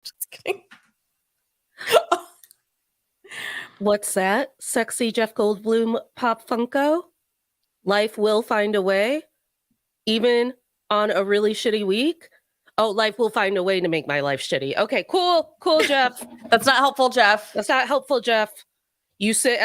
Just kidding. What's that? Sexy Jeff Goldblum pop Funko? Life will find a way, even on a really shitty week. Oh, life will find a way to make my life shitty. Okay, cool, Jeff. That's not helpful, Jeff. That's not helpful, Jeff. You sit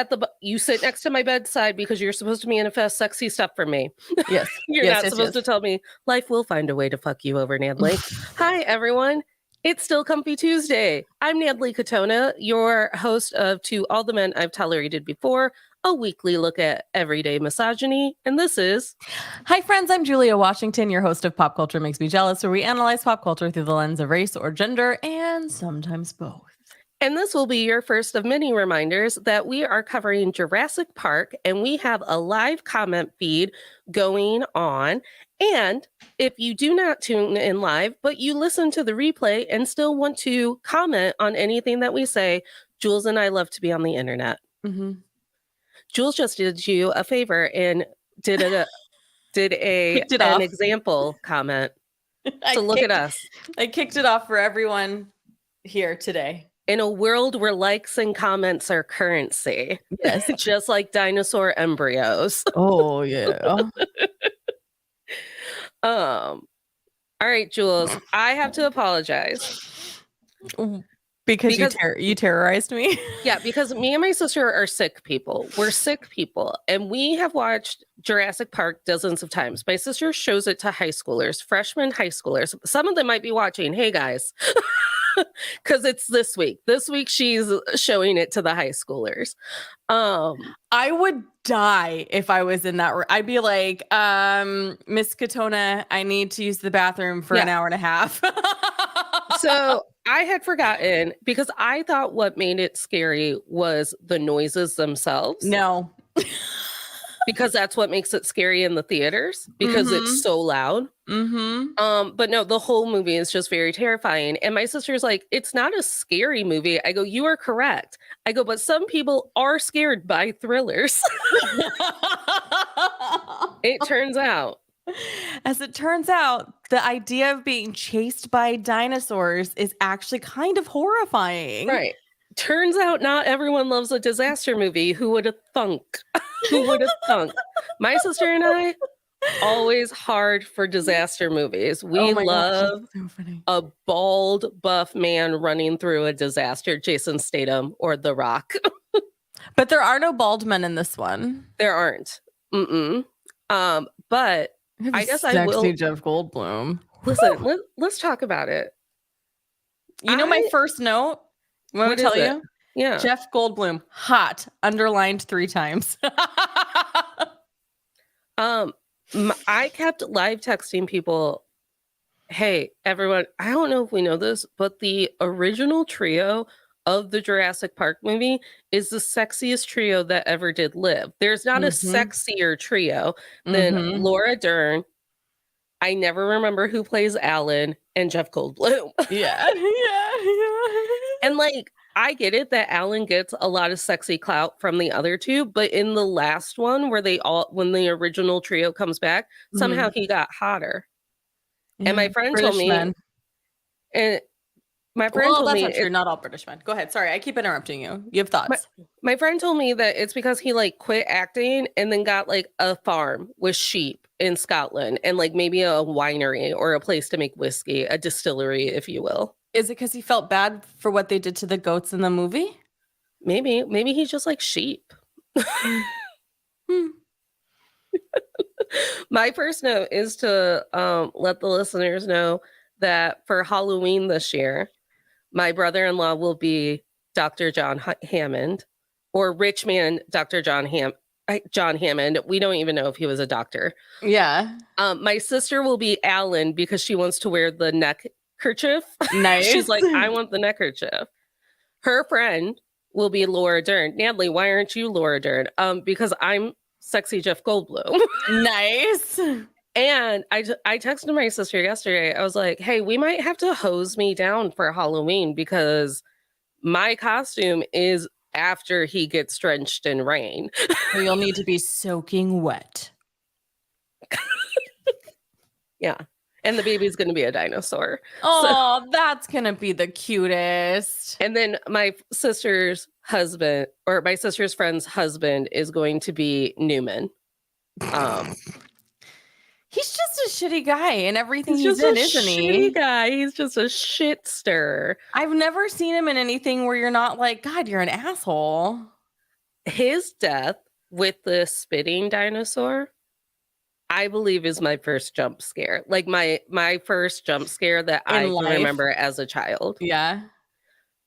next to my bedside because you're supposed to manifest sexy stuff for me. Yes. You're not supposed to tell me life will find a way to fuck you over, Natalie. Hi, everyone. It's still Comfy Tuesday. I'm Natalie Katona, your host of To All the Men I've Tolerated Before, a weekly look at everyday misogyny. And this is... Hi, friends. I'm Julia Washington, your host of Pop Culture Makes Me Jealous, where we analyze pop culture through the lens of race or gender, and sometimes both. And this will be your first of many reminders that we are covering Jurassic Park, and we have a live comment feed going on. And if you do not tune in live, but you listen to the replay and still want to comment on anything that we say, Jules and I love to be on the internet. Mm-hmm. Jules just did you a favor and did an example comment. So look at us. I kicked it off for everyone here today. In a world where likes and comments are currency. Yes. Just like dinosaur embryos. Oh, yeah. All right, Jules, I have to apologize. Because you terrorized me? Yeah, because me and my sister are sick people. We're sick people. And we have watched Jurassic Park dozens of times. My sister shows it to high schoolers, freshman high schoolers. Some of them might be watching. Hey, guys. Because it's this week. This week she's showing it to the high schoolers. I would die if I was in that room. I'd be like, Miss Katona, I need to use the bathroom for an hour and a half. So I had forgotten because I thought what made it scary was the noises themselves. No. Because that's what makes it scary in the theaters, because it's so loud. But no, the whole movie is just very terrifying. And my sister's like, it's not a scary movie. I go, you are correct. I go, but some people are scared by thrillers. It turns out. As it turns out, the idea of being chased by dinosaurs is actually kind of horrifying. Right. Turns out not everyone loves a disaster movie. Who would have thunk? Who would have thunk? My sister and I, always hard for disaster movies. We love a bald, buff man running through a disaster, Jason Statham or The Rock. But there are no bald men in this one. There aren't. But I guess I will. Sexy Jeff Goldblum. Listen, let's talk about it. You know my first note? Want to tell you? Yeah. Jeff Goldblum, hot, underlined 3 times. I kept live texting people, hey, everyone, I don't know if we know this, but the original trio of the Jurassic Park movie is the sexiest trio that ever did live. There's not a sexier trio than Laura Dern. I never remember who plays Alan, and Jeff Goldblum. Yeah. And like, I get it that Alan gets a lot of sexy clout from the other two, but in the last one when the original trio comes back, somehow he got hotter. Yeah, and my friend told me, men. And my friend told me, that's not true. Not all British men. Go ahead. Sorry, I keep interrupting you. You have thoughts. My friend told me that it's because he like quit acting and then got like a farm with sheep in Scotland and like maybe a winery or a place to make whiskey, a distillery, if you will. Is it because he felt bad for what they did to the goats in the movie? Maybe he's just like sheep. My first note is to let the listeners know that for Halloween this year, my brother-in-law will be Dr. John Hammond, or rich man Dr. John Hammond. We don't even know if he was a doctor. Yeah. My sister will be Alan because she wants to wear the neckerchief. Nice. She's like, I want the neckerchief. Her friend will be Laura Dern. Natalie, why aren't you Laura Dern? Because I'm sexy Jeff Goldblum. Nice. And I texted my sister yesterday. I was like, hey, we might have to hose me down for Halloween because my costume is after he gets drenched in rain. So you'll need to be soaking wet. Yeah. And the baby's going to be a dinosaur. Oh, that's gonna be the cutest. And then my sister's husband, or my sister's friend's husband, is going to be Newman. He's just a shitty guy in everything He's he's just in, a isn't shitty he? guy. He's just a shitster. I've never seen him in anything where you're not like, God, you're an asshole. His death with the spitting dinosaur, I believe, is my first jump scare. Like my first jump scare that I can remember as a child. Yeah.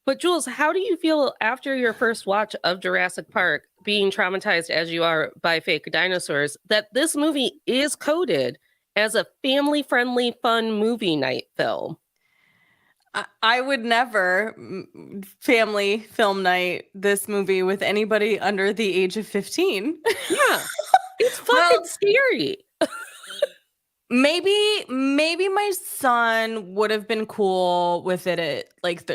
But Jules, how do you feel after your first watch of Jurassic Park, being traumatized as you are by fake dinosaurs, that this movie is coded as a family-friendly, fun movie night film? I would never family film night this movie with anybody under the age of 15. Yeah. It's fucking scary. Maybe my son would have been cool with it at like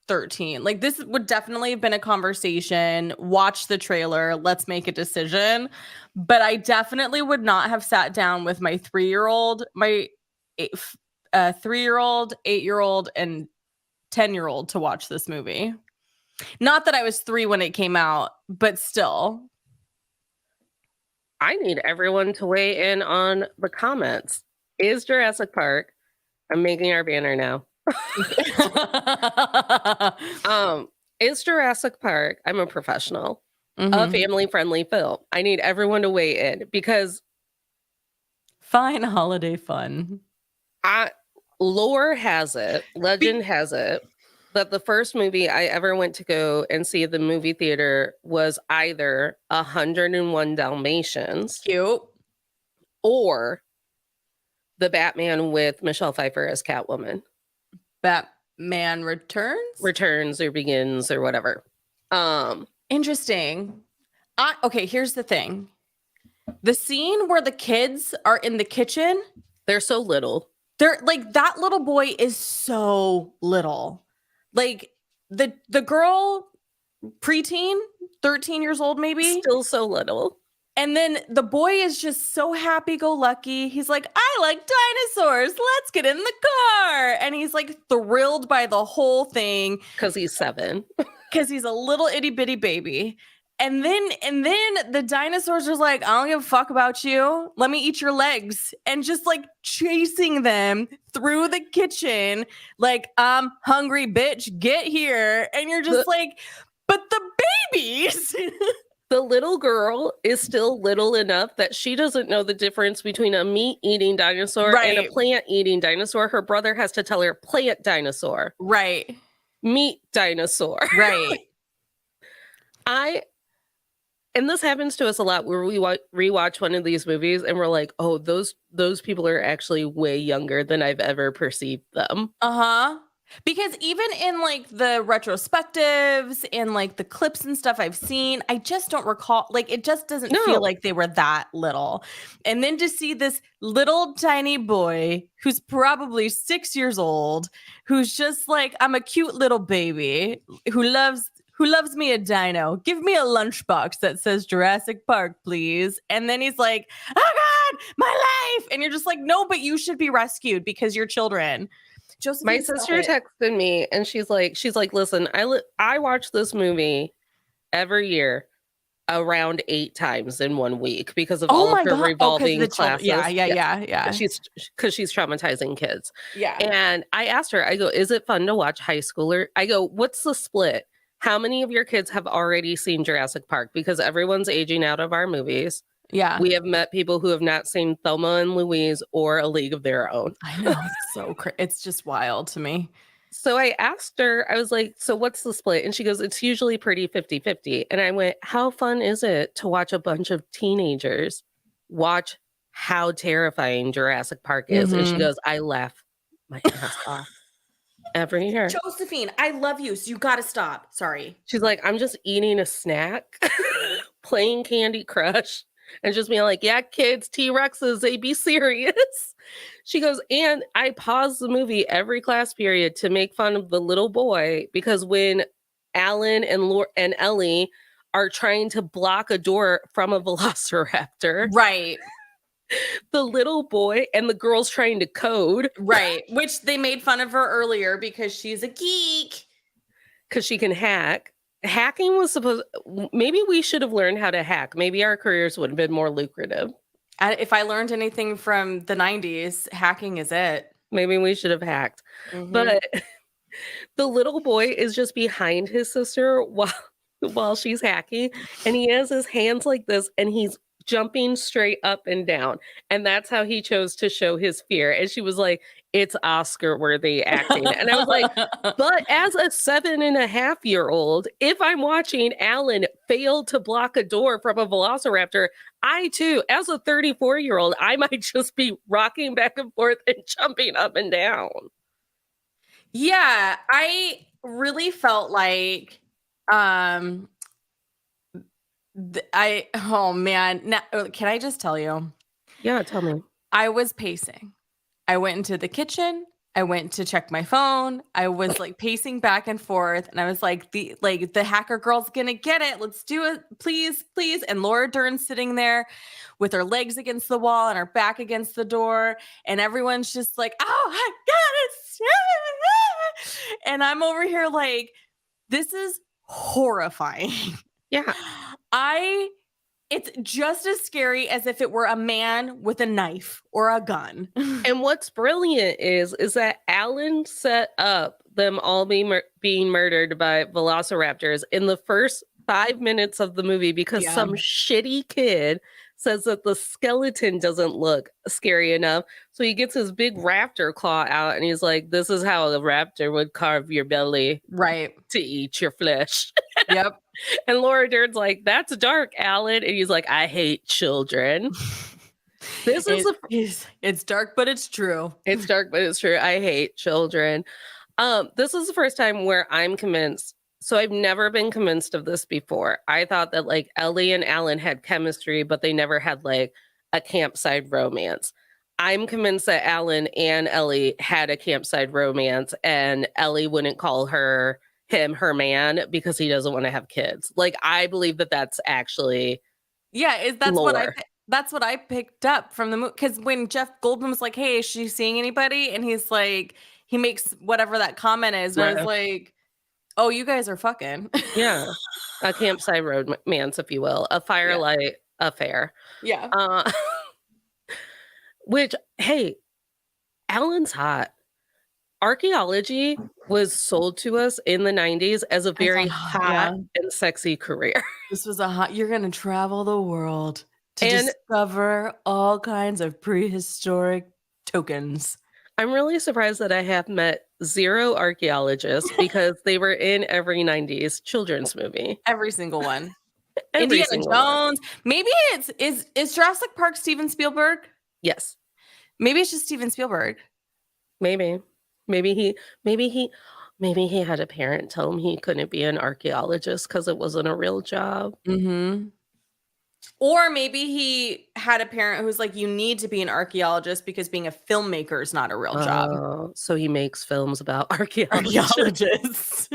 13. Like this would definitely have been a conversation. Watch the trailer, let's make a decision. But I definitely would not have sat down with my 3-year-old, my 3-year-old, 8-year-old, and 10-year-old to watch this movie. Not that I was 3 when it came out, but still. I need everyone to weigh in on the comments. Is Jurassic Park, I'm making our banner now. Is Jurassic Park, I'm a professional, a family-friendly film? I need everyone to weigh in because fine holiday fun. Lore has it, legend has it, that the first movie I ever went to go and see at the movie theater was either 101 Dalmatians. Cute. Or the Batman with Michelle Pfeiffer as Catwoman. Batman Returns? Returns or Begins or whatever. Interesting. Okay, here's the thing. The scene where the kids are in the kitchen. They're so little. They're like, that little boy is so little. Like the girl, preteen, 13 years old maybe. Still so little. And then the boy is just so happy-go-lucky. He's like, I like dinosaurs. Let's get in the car. And he's like thrilled by the whole thing. Because he's 7. Because he's a little itty-bitty baby. And then the dinosaurs are like, I don't give a fuck about you. Let me eat your legs. And just like chasing them through the kitchen. Like, I'm hungry, bitch. Get here. And you're just like, but the babies... The little girl is still little enough that she doesn't know the difference between a meat-eating dinosaur and a plant-eating dinosaur. Her brother has to tell her plant dinosaur. Right. Meat dinosaur. Right. And this happens to us a lot where we rewatch one of these movies and we're like, oh, those people are actually way younger than I've ever perceived them. Uh-huh. Because even in like the retrospectives and like the clips and stuff I've seen, I just don't recall, like it just doesn't feel like they were that little. And then to see this little tiny boy who's probably 6 years old, who's just like, I'm a cute little baby who loves me a dino. Give me a lunchbox that says Jurassic Park, please. And then he's like, oh God, my life. And you're just like, no, but you should be rescued because you're children. My sister texted me and she's like, listen, I watch this movie every year around 8 times in 1 week because of all of her revolving classes. Yeah. Because she's traumatizing kids. Yeah. And I asked her, I go, is it fun to watch high schooler? I go, what's the split? How many of your kids have already seen Jurassic Park? Because everyone's aging out of our movies. Yeah. We have met people who have not seen Thelma and Louise or A League of Their Own. I know. It's just wild to me. So I asked her, I was like, so what's the split? And she goes, it's usually pretty 50-50. And I went, how fun is it to watch a bunch of teenagers watch how terrifying Jurassic Park is? And she goes, I laugh my ass off every year. Josephine, I love you. So you got to stop. Sorry. She's like, I'm just eating a snack, playing Candy Crush. And just being like, yeah, kids, T-Rexes, they be serious. She goes, and I pause the movie every class period to make fun of the little boy because when Alan and Ellie are trying to block a door from a velociraptor. Right. the little boy and the girl's trying to code. Right. Which they made fun of her earlier because she's a geek. Because she can hack. Hacking was supposed, maybe we should have learned how to hack. Maybe our careers would have been more lucrative. If I learned anything from the 90s, hacking is it. Maybe we should have hacked. But the little boy is just behind his sister while she's hacking, and he has his hands like this, and he's jumping straight up and down. And that's how he chose to show his fear. And she was like, it's Oscar-worthy acting. And I was like, but as a 7.5-year-old, if I'm watching Alan fail to block a door from a velociraptor, I too, as a 34-year-old, I might just be rocking back and forth and jumping up and down. Yeah, I really felt like oh man, now, can I just tell you? Yeah, tell me. I was pacing. I went into the kitchen. I went to check my phone. I was like pacing back and forth, and I was like, the hacker girl's gonna get it. Let's do it, please, please. And Laura Dern's sitting there with her legs against the wall and her back against the door, and everyone's just like, oh my god, it's and I'm over here like, this is horrifying. Yeah. It's just as scary as if it were a man with a knife or a gun. And what's brilliant is that Alan set up them all being murdered by velociraptors in the first 5 minutes of the movie because some shitty kid says that the skeleton doesn't look scary enough. So he gets his big raptor claw out and he's like, this is how a raptor would carve your belly. Right. To eat your flesh. Yep. And Laura Dern's like, that's dark, Alan. And he's like, I hate children. It's dark, but it's true. It's dark, but it's true. I hate children. This is the first time where I'm convinced. So I've never been convinced of this before. I thought that like Ellie and Alan had chemistry, but they never had like a campsite romance. I'm convinced that Alan and Ellie had a campsite romance, and Ellie wouldn't call him her man because he doesn't want to have kids. Like, I believe that that's actually that's what I picked up from the movie. Because when Jeff Goldblum was like, hey, is she seeing anybody? And he's like, he makes whatever that comment is. And I was like, oh, you guys are fucking. Yeah. A campsite romance, if you will. A firelight affair. Yeah. Which, hey, Alan's hot. Archaeology was sold to us in the 90s as a very hot and sexy career. This was you're going to travel the world to discover all kinds of prehistoric tokens. I'm really surprised that I have met 0 archaeologists because they were in every 90s children's movie. Every single one. Indiana Jones. Maybe is Jurassic Park Steven Spielberg? Yes. Maybe it's just Steven Spielberg. Maybe he had a parent tell him he couldn't be an archaeologist because it wasn't a real job. Mm-hmm. Or maybe he had a parent who's like, you need to be an archaeologist because being a filmmaker is not a real job. So he makes films about archaeologists.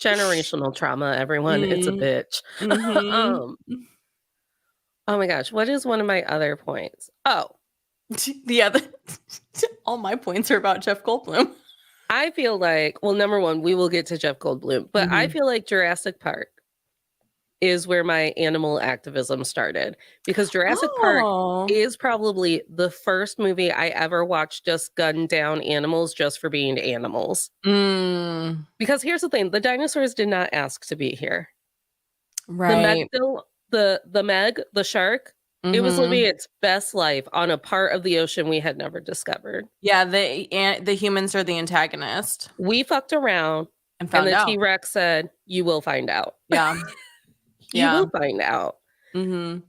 Generational trauma, everyone. Mm-hmm. It's a bitch. Mm-hmm. Oh my gosh. What is one of my other points? Oh. The other, all my points are about Jeff Goldblum. I feel like, well, number one, we will get to Jeff Goldblum, but I feel like Jurassic Park is where my animal activism started, because Jurassic Park is probably the first movie I ever watched just gun down animals just for being animals. Because here's the thing, the dinosaurs did not ask to be here. Right. The Meg, the shark, it was living its best life on a part of the ocean we had never discovered. Yeah, the humans are the antagonist. We fucked around and the T-Rex said, you will find out. Yeah. You will find out. And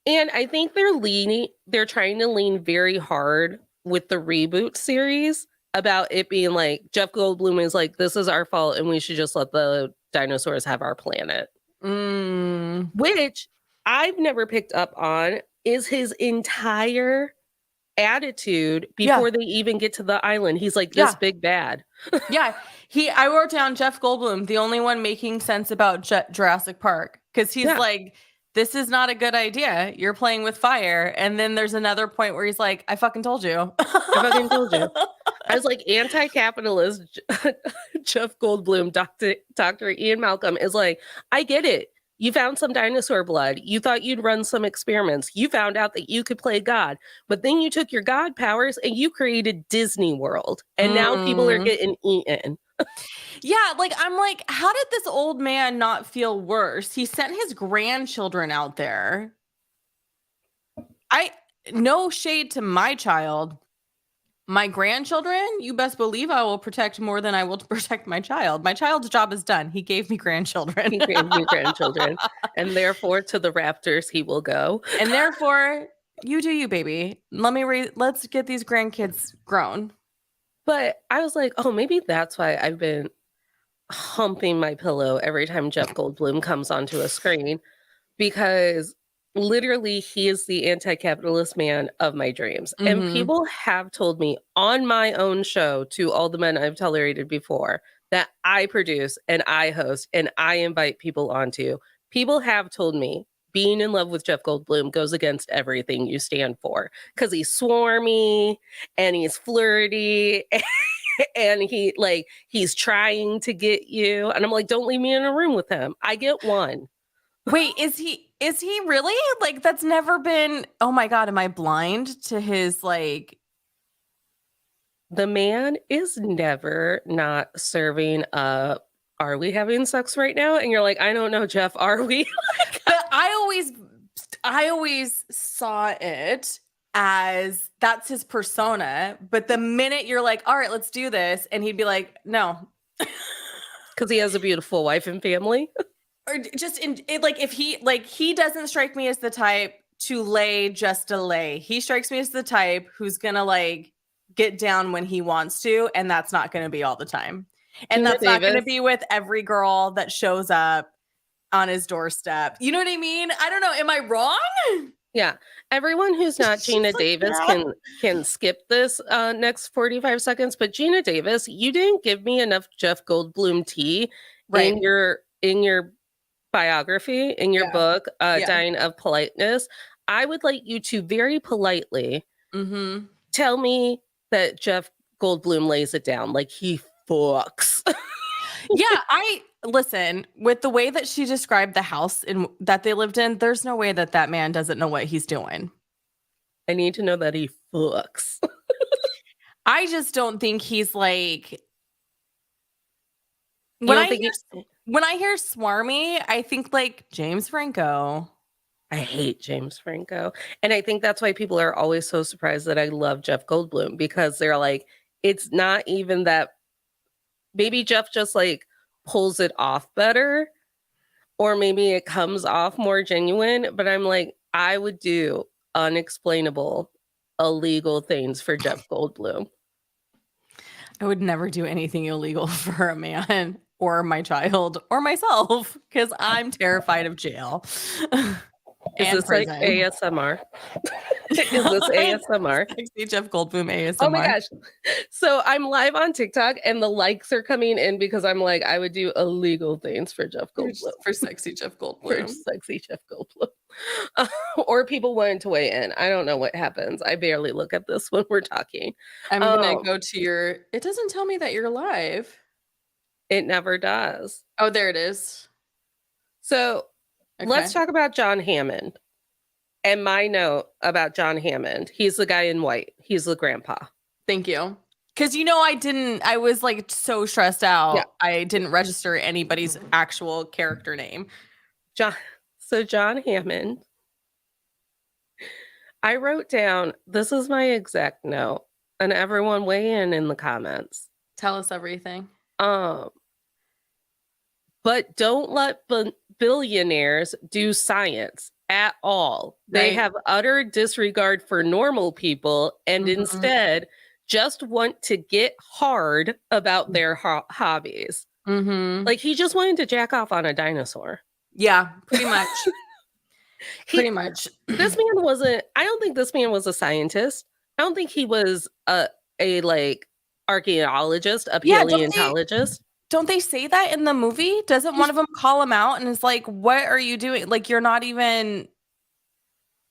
I think they're trying to lean very hard with the reboot series about it being like, Jeff Goldblum is like, this is our fault and we should just let the dinosaurs have our planet. Which I've never picked up on is his entire attitude before they even get to the island. He's like this big bad. I wrote down Jeff Goldblum, the only one making sense about Jurassic Park, because he's like, this is not a good idea. You're playing with fire. And then there's another point where he's like, I fucking told you. I fucking told you. I was like, anti-capitalist Jeff Goldblum, Dr. Ian Malcolm is like, I get it. You found some dinosaur blood. You thought you'd run some experiments. You found out that you could play God. But then you took your God powers and you created Disney World. And now people are getting eaten. Yeah, like I'm like, how did this old man not feel worse? He sent his grandchildren out there. No shade to my child. My grandchildren, you best believe I will protect more than I will protect my child. My child's job is done. He gave me grandchildren. He gave me grandchildren. And therefore, to the Raptors, he will go. And therefore, you do you, baby. Let's get these grandkids grown. But I was like, oh, maybe that's why I've been humping my pillow every time Jeff Goldblum comes onto a screen, because literally he is the anti-capitalist man of my dreams. And people have told me on my own show, to all the men I've tolerated before, that I produce and I host and I invite people onto. People have told me being in love with Jeff Goldblum goes against everything you stand for, because he's swarmy and he's flirty and he's trying to get you. And I'm like, don't leave me in a room with him. I get one. Wait, is he really? Like, that's never been, oh my God, am I blind to his like... The man is never not serving up, are we having sex right now? And you're like, I don't know, Jeff, are we? But I always saw it as that's his persona. But the minute you're like, all right, let's do this, and he'd be like, no. Because he has a beautiful wife and family. Or just if he doesn't strike me as the type to lay just to lay. He strikes me as the type who's gonna like get down when he wants to, and that's not gonna be all the time. And that's not gonna be with every girl that shows up on his doorstep. You know what I mean? I don't know. Am I wrong? Yeah. Everyone who's not Gina Davis can skip this next 45 seconds. But Gina Davis, you didn't give me enough Jeff Goldblum tea in your biography, in your book, Dying of Politeness. I would like you to very politely tell me that Jeff Goldblum lays it down like he fucks. Yeah, listen, with the way that she described the house that they lived in, there's no way that man doesn't know what he's doing. I need to know that he fucks. I just don't think he's like... When I hear swarmy, I think like James Franco. I hate James Franco. And I think that's why people are always so surprised that I love Jeff Goldblum, because they're like, it's not even that. Maybe Jeff just like pulls it off better, or maybe it comes off more genuine. But I'm like, I would do unexplainable, illegal things for Jeff Goldblum. I would never do anything illegal for a man or my child or myself, because I'm terrified of jail. Is this prison. Like ASMR? Is this ASMR? Sexy Jeff Goldblum ASMR. Oh my gosh. So I'm live on TikTok and the likes are coming in because I'm like, I would do illegal things for Jeff Goldblum. For sexy Jeff Goldblum. For sexy Jeff Goldblum. Or people wanting to weigh in. I don't know what happens. I barely look at this when we're talking. I'm going to go to your... It doesn't tell me that you're live. It never does. Oh, there it is. So... Okay. Let's talk about John Hammond. And my note about John Hammond. He's the guy in white. He's the grandpa. Thank you. Because, I was like so stressed out. Yeah. I didn't register anybody's actual character name. John Hammond. I wrote down, this is my exact note. And everyone weigh in the comments. Tell us everything. But don't let billionaires do science at all. Right. They have utter disregard for normal people and instead just want to get hard about their hobbies. Like he just wanted to jack off on a dinosaur. Yeah, pretty much. Pretty much. This man wasn't, I don't think this man was a scientist. I don't think he was a like archaeologist, a paleontologist. Don't they say that in the movie? Doesn't one of them call him out and is like, "What are you doing? Like, you're not even."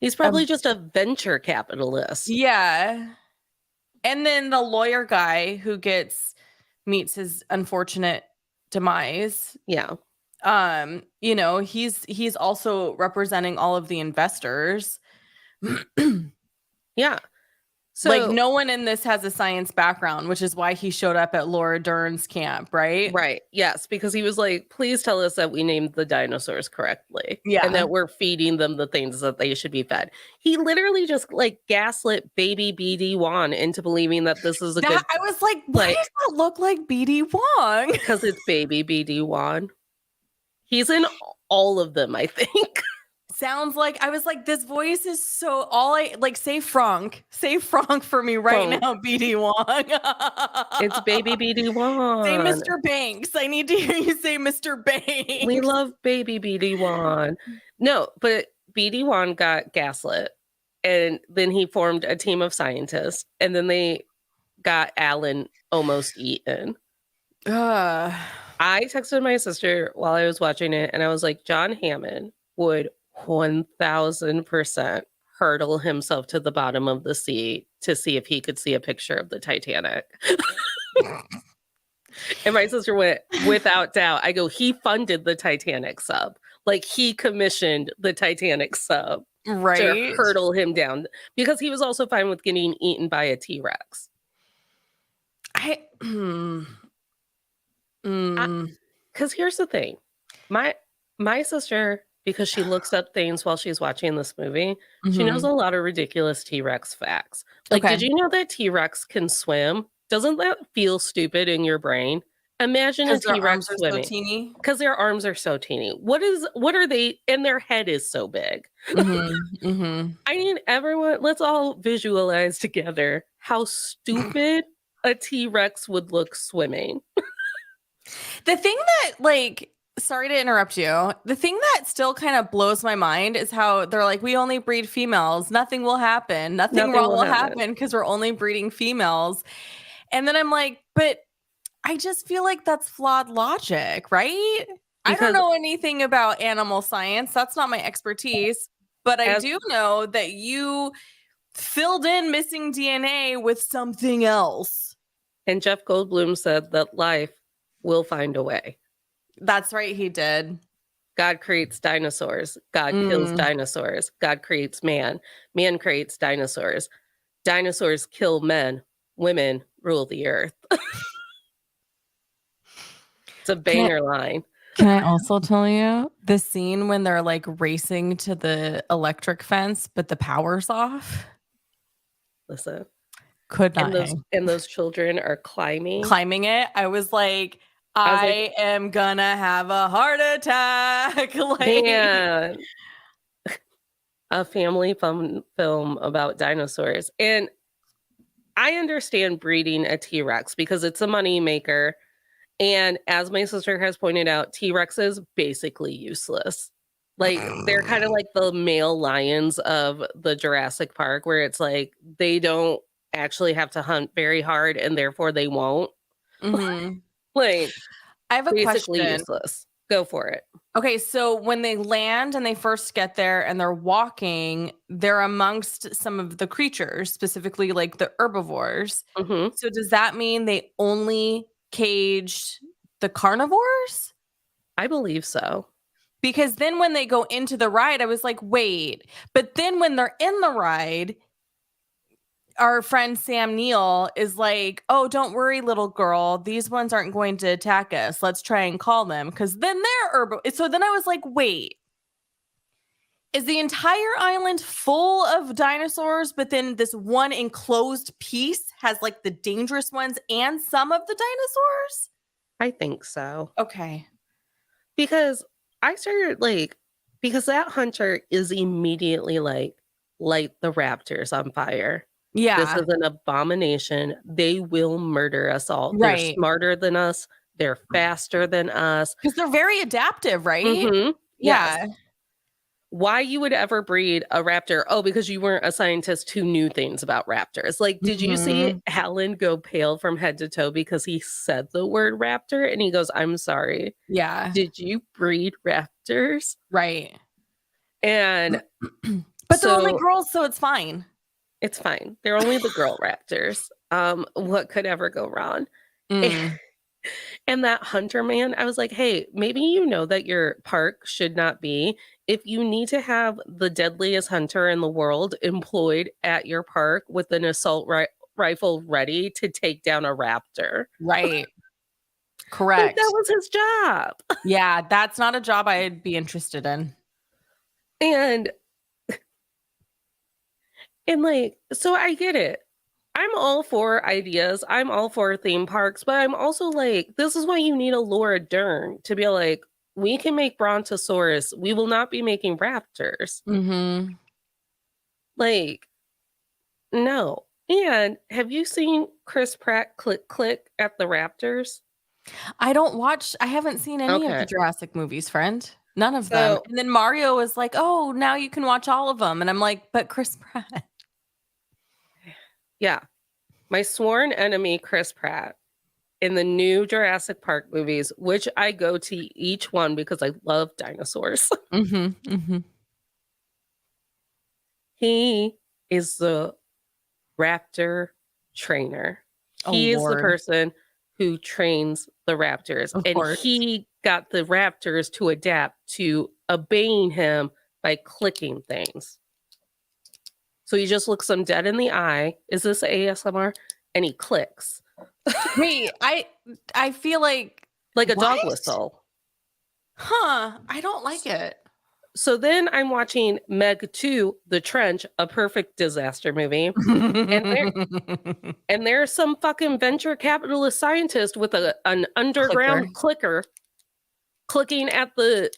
He's probably just a venture capitalist. Yeah. And then the lawyer guy who meets his unfortunate demise. Yeah. He's also representing all of the investors. Yeah. So, like, no one in this has a science background, which is why he showed up at Laura Dern's camp, right? right. Yes, because he was like, please tell us that we named the dinosaurs correctly. Yeah. And that we're feeding them the things that they should be fed. He literally just like gaslit baby BD Wan into believing that this is a good. I was like, why does that look like BD Wong? Because it's baby BD Wan. He's in all of them, I think. Sounds like, I was like, this voice is so, say Frank for me right now, BD Wong. It's baby BD Wan. Say Mr. Banks. I need to hear you say Mr. Banks. We love baby BD Wan. No, but BD Wan got gaslit, and then he formed a team of scientists, and then they got Alan almost eaten. I texted my sister while I was watching it, and I was like, John Hammond would 1000% hurdle himself to the bottom of the sea to see if he could see a picture of the Titanic. And my sister went, without doubt. I go, he funded the Titanic sub. Like, he commissioned the Titanic sub to hurdle him down, because he was also fine with getting eaten by a T-Rex. Because here's the thing. My sister, because she looks up things while she's watching this movie, she knows a lot of ridiculous T-Rex facts. Like, did you know that T-Rex can swim? Doesn't that feel stupid in your brain? Imagine a T-Rex swimming. Because their arms are so teeny. What are they? And their head is so big. I need everyone, let's all visualize together how stupid a T-Rex would look swimming. The thing that, like, sorry to interrupt you. The thing that still kind of blows my mind is how they're like, we only breed females. Nothing will happen. Nothing wrong will happen because we're only breeding females. And then I'm like, but I just feel like that's flawed logic, right? I don't know anything about animal science. That's not my expertise. But I do know that you filled in missing DNA with something else. And Jeff Goldblum said that life will find a way. That's right, he did. God creates dinosaurs. God kills dinosaurs. God creates man. Man creates dinosaurs. Dinosaurs kill men. Women rule the earth. It's a banger line. Can I also tell you the scene when they're like racing to the electric fence, but the power's off? Listen. Could not. And those children are climbing it. I was like, I am gonna have a heart attack. Man. A family fun film about dinosaurs. And I understand breeding a T-Rex because it's a money maker. And as my sister has pointed out, T-Rex is basically useless. Like, they're kind of like the male lions of the Jurassic Park, where it's like they don't actually have to hunt very hard, and therefore they won't. Like, I have a basically question. Useless. Go for it. Okay, so when they land and they first get there and they're walking, they're amongst some of the creatures, specifically like the herbivores. So does that mean they only caged the carnivores? I believe so. Because then when they go into the ride, I was like, wait. But then when they're in the ride, our friend Sam Neill is like, oh, don't worry, little girl. These ones aren't going to attack us. Let's try and call them. Because then they're So then I was like, wait. Is the entire island full of dinosaurs, but then this one enclosed piece has like the dangerous ones and some of the dinosaurs? I think so. Okay. Because I started because that hunter is immediately like, light the raptors on fire. Yeah. This is an abomination. They will murder us all. Right. They're smarter than us. They're faster than us. Because they're very adaptive, right? Yeah. why you would ever breed a raptor. Oh, because you weren't a scientist who knew things about raptors. Like, did you see Mhm. Alan go pale from head to toe because he said the word raptor? And he goes, I'm sorry. Yeah. Did you breed raptors? Right. And But they're only so girls, so it's fine. it's fine. They're only the girl raptors. What could ever go wrong? Mm. And that hunter man, I was like, hey, maybe you know that your park should not be. If you need to have the deadliest hunter in the world employed at your park with an assault rifle ready to take down a raptor, Right. like that Correct. was his job. Yeah, that's not a job I'd be interested in. And like, so I get it. I'm all for ideas. I'm all for theme parks, but I'm also like, this is why you need a Laura Dern to be like, we can make Brontosaurus. We will not be making raptors. Mhm. Like, no. And have you seen Chris Pratt click at the raptors? I haven't seen any of the Okay. Jurassic movies, friend. None of them. So, And then Mario was like, "Oh, now you can watch all of them." And I'm like, "But Chris Pratt." yeah, my sworn enemy, Chris Pratt, in the new Jurassic Park movies, which I go to each one because I love dinosaurs. Mhm. Mhm. He is the raptor trainer. Oh He is the Lord. person who trains the raptors, Of and course. he got the raptors to adapt to obeying him by clicking things. So he just looks them dead in the eye. Is this ASMR? And he clicks Wait, I feel like like a dog what? whistle. Huh, I don't like it. So then I'm watching Meg 2, The Trench, a perfect disaster movie. And there's some fucking venture capitalist scientist with an Clicker. underground clicker clicking at the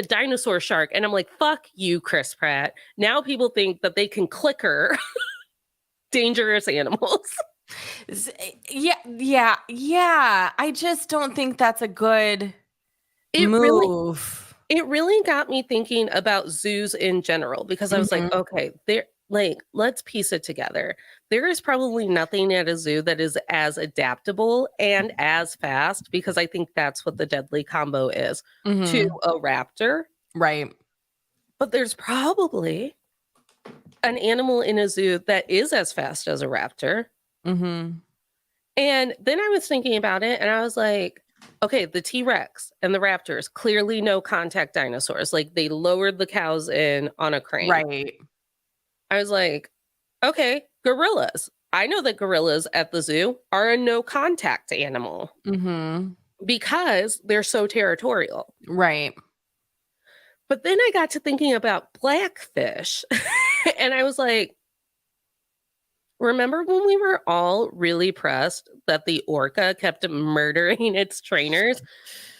dinosaur shark. And I'm like, fuck you, Chris Pratt. Now people think that they can clicker dangerous animals. Yeah. I just don't think that's a good It really move. it really got me thinking about zoos in general because I was like, Mhm. okay, there like let's piece it together. There is probably nothing at a zoo that is as adaptable and as fast because I think that's what the deadly combo is to Mhm. a raptor. Right. But there's probably an animal in a zoo that is as fast as a raptor. Mhm. And then I was thinking about it and I was like, okay, the T-Rex and the raptors, clearly no contact dinosaurs. Like they lowered the cows in on a crane. Right. I was like, okay, gorillas. I know that gorillas at the zoo are a no contact animal Mhm. because they're so territorial. Right. But then I got to thinking about blackfish and I was like, remember when we were all really pressed that the orca kept murdering its trainers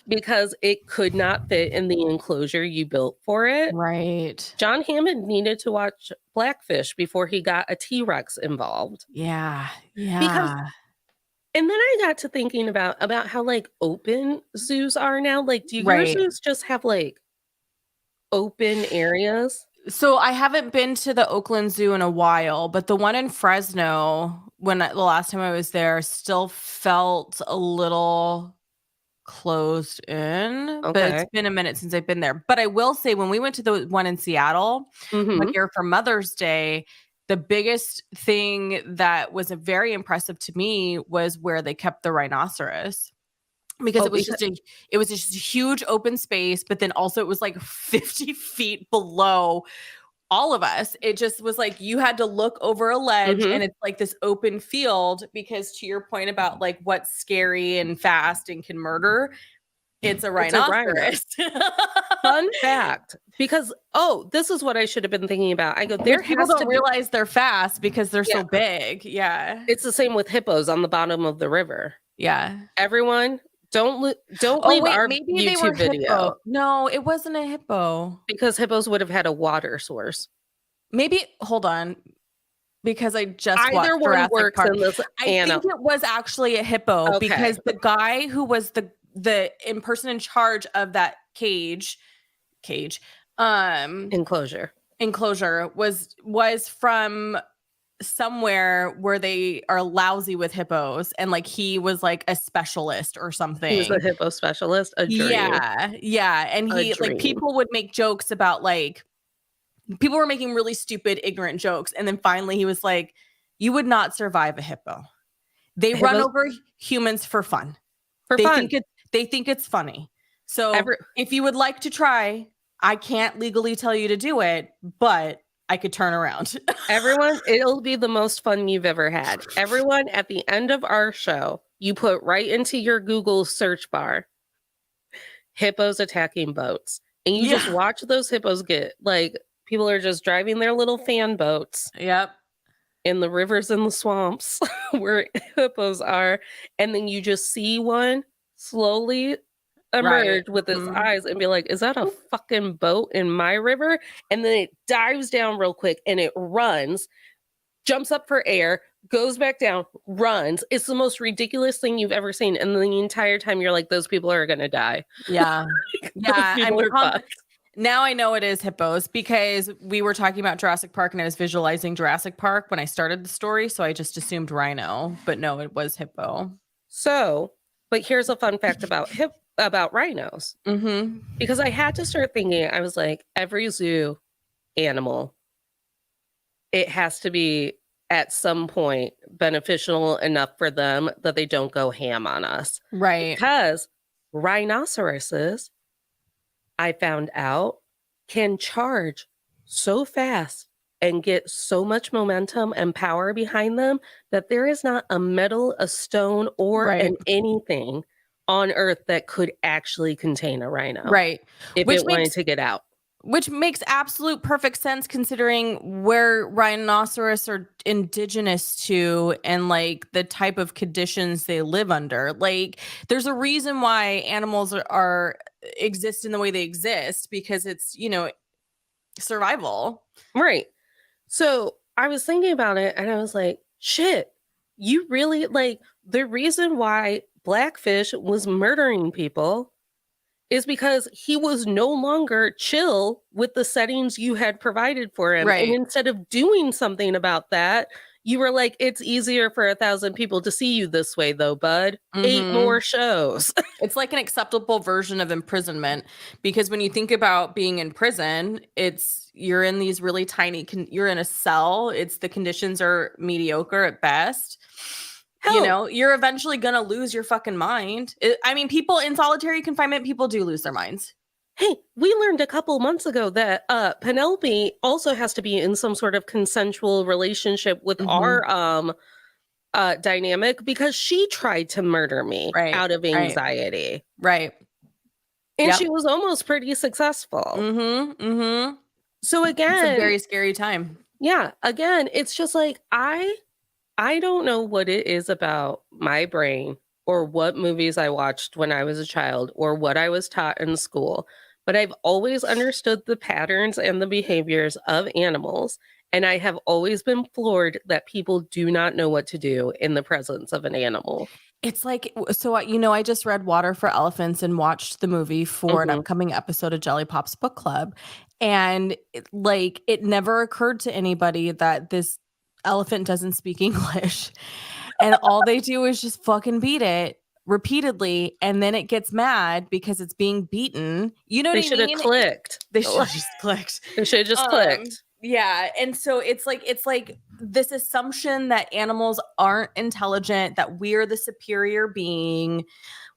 because it could not fit in the enclosure you built for it? Right. John Hammond needed to watch Blackfish before he got a T-Rex involved. Yeah. Because Yeah. and then I got to thinking about how like open zoos are now. Like, do your Right. zoos just have like open areas? So I haven't been to the Oakland Zoo in a while, but the one in Fresno, the last time I was there, still felt a little closed in, but it's Okay. been a minute since I've been there. But I will say when we went to the one in Seattle one Mm-hmm. year for Mother's Day, the biggest thing that was very impressive to me was where they kept the rhinoceros. Because Oh, because it was just a huge open space, but then also it was like 50 feet below all of us. It just was like you had to look over a ledge mm-hmm. and it's like this open field because to your point about like what's scary and fast and can murder, it's a It's a rhino. rhinoceros. Fun fact, because this is what I should have been thinking about. I go, there Which people has to don't be realize they're fast because they're yeah. so big. Yeah. It's the same with hippos on the bottom of the river. Yeah. Everyone, don't Oh leave wait, our maybe they were YouTube hippo. video No, it wasn't a hippo. because hippos would have had a water source. Maybe hold on. Because I just Either watched one Jurassic works Park. in this I Anna. think it was actually a hippo Okay. because the guy who was the in person in charge of that cage, um Enclosure. enclosure was from somewhere where they are lousy with hippos, and like he was like a specialist or He was the something. hippo specialist. A dream. Yeah, and A he like dream. people would make jokes about like people were making really stupid ignorant jokes, and then finally he was like, you would not survive a hippo. They run Hippos over humans for fun. for They fun. think it's funny. So Every if you would like to try, I can't legally tell you to do it, but I could turn around. Everyone, it'll be the most fun you've ever had. Everyone, at the end of our show, you put right into your Google search bar, hippos attacking boats. And you just Yeah. watch those hippos get, like, people are just driving their little fan boats Yep. in the rivers and the swamps where hippos are. And then you just see one slowly Right. emerge with its Mhm. eyes and be like, is that a fucking boat in my river? And then it dives down real quick and it runs, jumps up for air, goes back down, runs. It's the most ridiculous thing you've ever seen. And then the entire time you're like, those people are going to die. Yeah. Those Yeah. people are fucked. Now I know it is hippos because we were talking about Jurassic Park and I was visualizing Jurassic Park when I started the story. So I just assumed rhino, but no, it was hippo. So, but here's a fun fact about rhinos. Mm-hmm. Because I had to start thinking, I was like, every zoo animal, it has to be at some point beneficial enough for them that they don't go ham on us. Right. Because rhinoceroses, I found out, can charge so fast and get so much momentum and power behind them that there is not a metal, a stone, or Right. an anything on Earth that could actually contain a rhino Right. if Which it wanted makes to get out. Which makes absolute perfect sense considering where rhinoceros are indigenous to and like the type of conditions they live under. Like there's a reason why animals are exist in the way they exist because it's, survival. Right. So I was thinking about it and I was like, shit, you really like the reason why Blackfish was murdering people is because he was no longer chill with the settings you had provided for him. And Right. instead of doing something about that, you were like, it's easier for 1,000 people to see you this way, though, bud. 8 Mm-hmm. more shows. It's like an acceptable version of imprisonment because when you think about being in prison, you're in these really tiny you're in a cell. The conditions are mediocre at best. Hell, You're eventually going to lose your fucking mind. I mean, people in solitary confinement, people do lose their minds. hey, we learned a couple months ago that Penelope also has to be in some sort of consensual relationship with our dynamic because she tried to murder me Right. out of Right. anxiety. Right. And Yep. she was almost pretty successful. Mm-hmm. Mm-hmm. So It's a again, very scary time. yeah, again, it's just like I don't know what it is about my brain or what movies I watched when I was a child or what I was taught in school, but I've always understood the patterns and the behaviors of animals. And I have always been floored that people do not know what to do in the presence of an animal. It's like, so, I just read Water for Elephants and watched the movie for an Mhm. upcoming episode of Jelly Pop's book club. And it never occurred to anybody that this elephant doesn't speak English. And all they do is just fucking beat it repeatedly. And then it gets mad because it's being beaten. You know what They I should have mean? clicked. They should have just clicked. They should have just clicked. Yeah. And so it's like this assumption that animals aren't intelligent, that we're the superior being,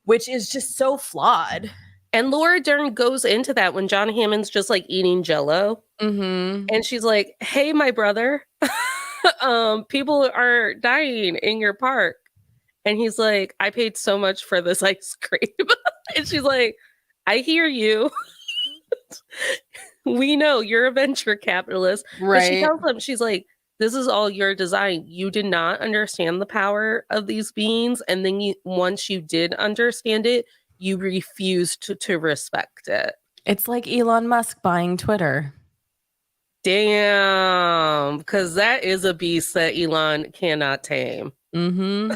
which is just so flawed. And Laura Dern goes into that when John Hammond's just like eating jello. Mm-hmm. And she's like, hey, my brother, people are dying in your park. And he's like, I paid so much for this ice cream. And she's like, I hear you. We know you're a venture capitalist. But she Right. tells him, she's like, this is all your design. You did not understand the power of these beings. And then once you did understand it, you refused to respect it. It's like Elon Musk buying Twitter. Damn. Because that is a beast that Elon cannot tame. Mm-hmm.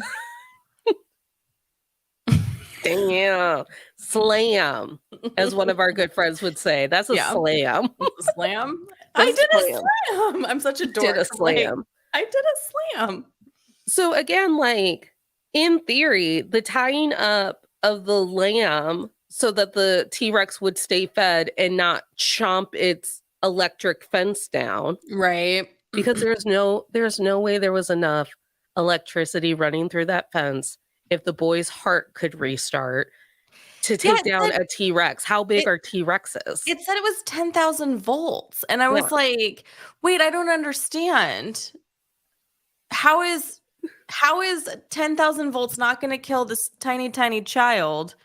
Damn. Slam, as one of our good friends would say. That's a Yeah. slam. Slam. That's I a did a slam. slam. I'm such a Did a dork. I'm like, slam. I did a slam. So again, like in theory, the tying up of the lamb so that the T-Rex would stay fed and not chomp its electric fence down, Right. because there's no way there was enough electricity running through that fence if the boy's heart could restart to Yeah, take down a T-Rex. How big it are T-Rexes? it said it was 10,000 volts. And I Yeah, was like, wait, I don't understand. How is 10,000 volts not going to kill this tiny, tiny child?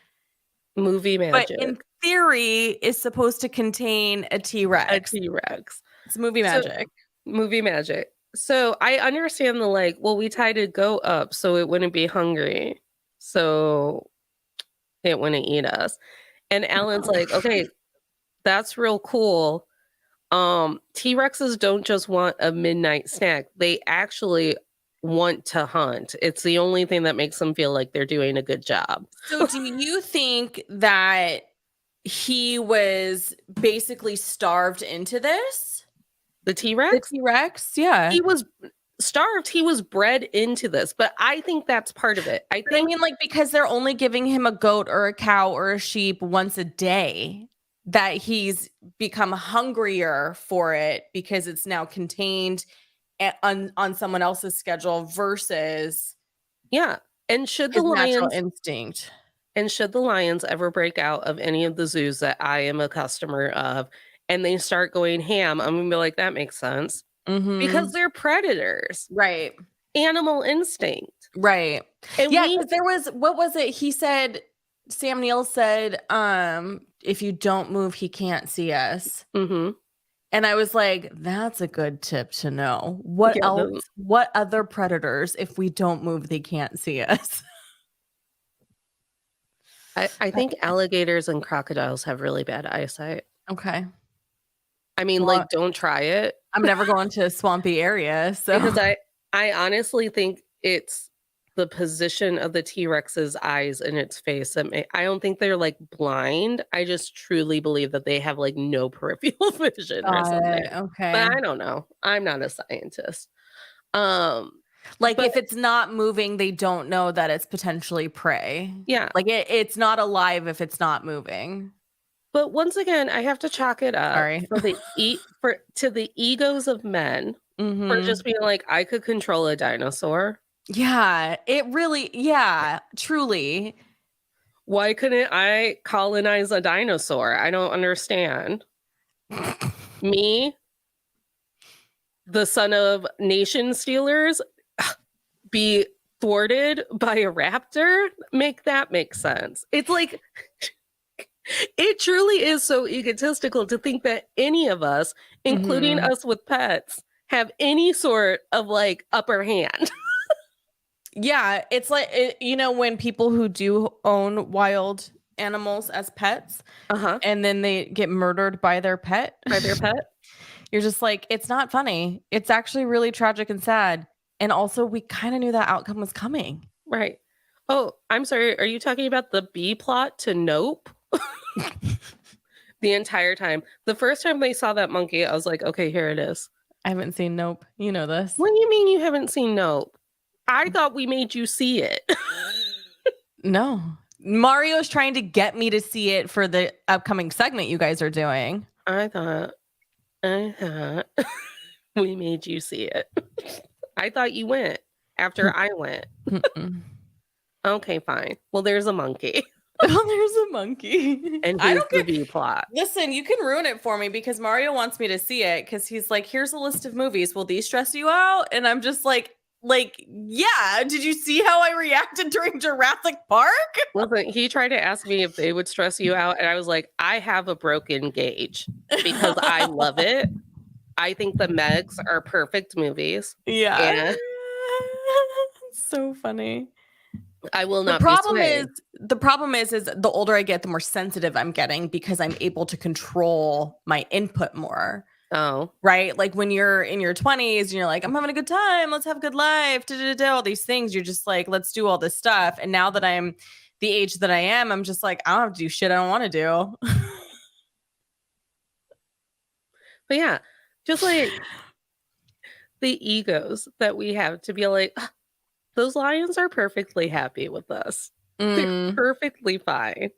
movie But in magic. theory is supposed to contain a A T-Rex. T-Rex. It's movie So magic. movie magic. So I understand the like, well, we tied a goat up so it wouldn't be hungry. So it wouldn't eat us. And Alan's like, okay, that's real cool. T-Rexes don't just want a midnight snack. They actually want to hunt. It's the only thing that makes them feel like they're doing a good job. So do you think that he was basically starved into this? The The T-Rex? T-Rex? Yeah. He was starved. He was bred into this, but I think that's part of it. I But I think mean, like, because they're only giving him a goat or a cow or a sheep once a day, that he's become hungrier for it because it's now contained on someone else's schedule versus yeah. And his natural instinct. should the lions ever break out of any of the zoos that I am a customer of and they start going ham, I'm gonna be like, that makes sense. Because Mhm. they're predators. Right. Animal instinct. Right. And Yeah, we because there was what was it? He said Sam Neill said, if you don't move, he can't see us. mhm. And I was like, that's a good tip to know. What Yeah, else? What other predators, if we don't move, they can't see us? I think alligators and crocodiles have really bad eyesight. Okay. I mean, Well, like, don't try it I'm never going to a swampy area, because so I honestly think it's the position of the T-Rex's eyes in its face that I don't think they're like blind. I just truly believe that they have like no peripheral vision or got something. it. Okay. But I don't know. I'm not a scientist. Um, Like but if it's not moving, they don't know that it's potentially prey. yeah. Like it's not alive if it's not moving. But once again, I have to chalk it up Sorry. for the egos of men for Mhm. just being like, I could control a dinosaur. Yeah, it really yeah, truly. Why couldn't I colonize a dinosaur? I don't understand. Me, the son of nation stealers, be thwarted by a raptor? Make that make sense. It's like it truly is so egotistical to think that any of us, including Mhm. us with pets, have any sort of like upper hand. Yeah, it's like when people who do own wild animals as pets Uh-huh. and then they get murdered by their pet. By their pet. You're just like, it's not funny. It's actually really tragic and sad. And also, we kind of knew that outcome was coming. Right. Oh, I'm sorry. Are you talking about the B plot to Nope? The entire time. The first time they saw that monkey, I was like, okay, here it is. I haven't seen Nope. You know this. What do you mean you haven't seen Nope? I thought we made you see it. No. Mario's trying to get me to see it for the upcoming segment you guys are doing. I thought we made you see it. I thought you went after I went. Mm-mm. Okay, fine. Well, there's a monkey. Oh, there's a monkey. And I he's don't the care. B plot. Listen, you can ruin it for me because Mario wants me to see it because he's like, here's a list of movies. Will these stress you out? And I'm just like, yeah. Did you see how I reacted during Jurassic Park? Listen, he tried to ask me if they would stress you out, and I was like, I have a broken gauge because I love it. I think the Megs are perfect movies. Yeah. And so funny. I will The not be problem swayed. is the older I get, the more sensitive I'm getting because I'm able to control my input more. Oh, Right? Like when you're in your 20s and you're like, I'm having a good time, let's have a good life, all these things. You're just like, let's do all this stuff. And now that I'm the age that I am, I'm just like, I don't have to do shit I don't want to do. But yeah, just like the egos that we have to be like, those lions are perfectly happy with us. They're perfectly fine.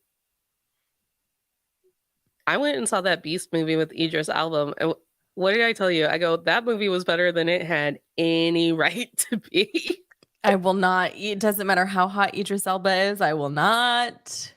I went and saw that Beast movie with Idris Elba, and what did I tell you? I go, that movie was better than it had any right to be. I will not. It doesn't matter how hot Idris Elba is. I will not.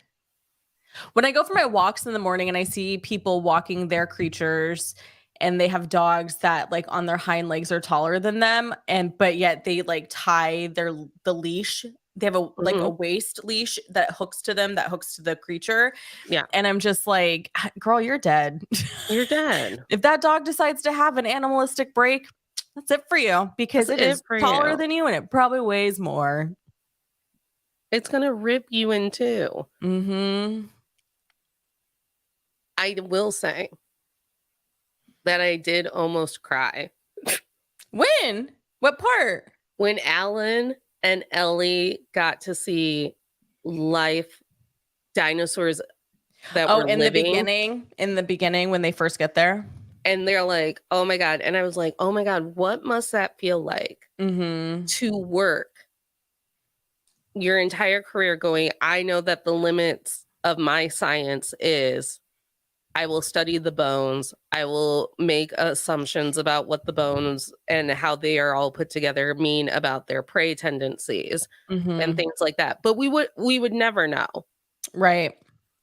When I go for my walks in the morning and I see people walking their creatures and they have dogs that like on their hind legs are taller than them, but yet they like tie the leash. They have a like a waist leash that hooks to them, that hooks to the creature. Yeah. And I'm just like, girl, you're dead. You're dead. If that dog decides to have an animalistic break, that's it for you, because it is taller than you and it probably weighs more. It's gonna rip you in two. I will say that I did almost cry. When? What part? When Alan and Ellie got to see life dinosaurs that were in living. In the beginning when they first get there. And they're like, oh my God. And I was like, oh my God, what must that feel like to work your entire career going, I know that the limits of my science is I will study the bones. I will make assumptions about what the bones and how they are all put together mean about their prey tendencies and things like that. But we would never know. Right.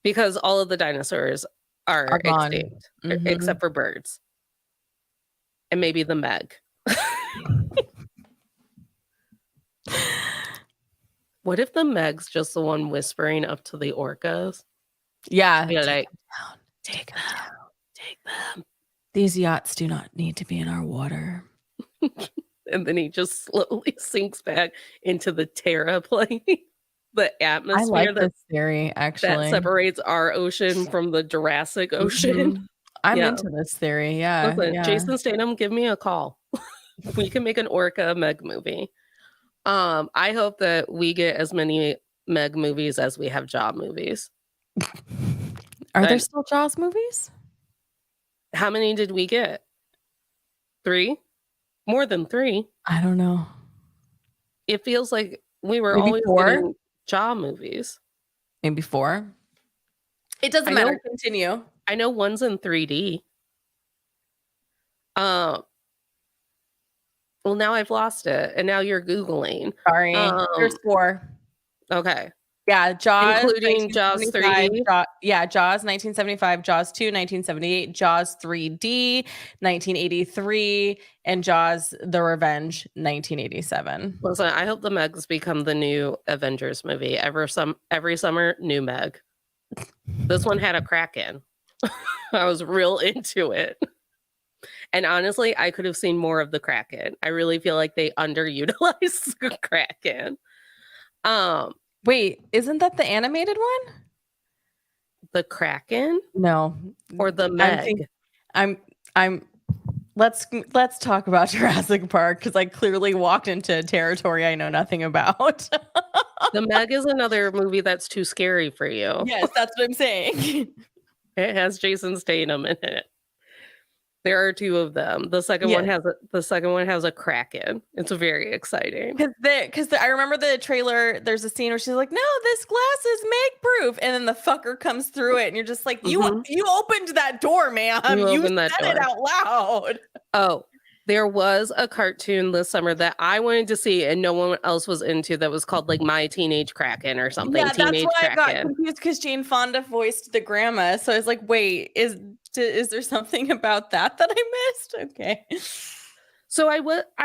Because all of the dinosaurs are extinct, except for birds. And maybe the Meg. What if the Meg's just the one whispering up to the orcas? Yeah. Be like, take them down. Take them. These yachts do not need to be in our water. And then he just slowly sinks back into the Terra plane. The atmosphere. I like this theory, actually. That separates our ocean from the Jurassic Ocean. I'm into this theory, yeah. Listen, Jason Statham, give me a call. We can make an Orca Meg movie. I hope that we get as many Meg movies as we have Jaw movies. Are there still Jaws movies? How many did we get? 3? More than 3. I don't know. It feels like we were Maybe always 4? getting Jaw movies. Maybe 4? It doesn't matter. Continue. I know one's in 3D. Well, now I've lost it, and now you're Googling. Sorry. There's 4. Okay. Yeah, Jaws. Including Jaws 3D? Jaws 1975, Jaws 2, 1978, Jaws 3D, 1983, and Jaws The Revenge, 1987. Listen, I hope the Megs become the new Avengers movie. Every summer, new Meg. This one had a Kraken. I was real into it. And honestly, I could have seen more of the Kraken. I really feel like they underutilized the Kraken. Wait, isn't that the animated one? The Kraken? No. Or the Meg? Let's talk about Jurassic Park, because I clearly walked into territory I know nothing about. The Meg is another movie that's too scary for you. Yes, that's what I'm saying. It has Jason Statham in it. There are 2 of them. The second one has a Kraken. It's very exciting. Because I remember the trailer. There's a scene where she's like, "No, this glass is Meg-proof," and then the fucker comes through it, and you're just like, "You opened that door, ma'am. You said it out loud." Oh, there was a cartoon this summer that I wanted to see, and no one else was into. That was called like My Teenage Kraken or something. Yeah, that's why I got confused, because Jane Fonda voiced the grandma. So I was like, "Wait, is there something about that I missed?" Okay. So I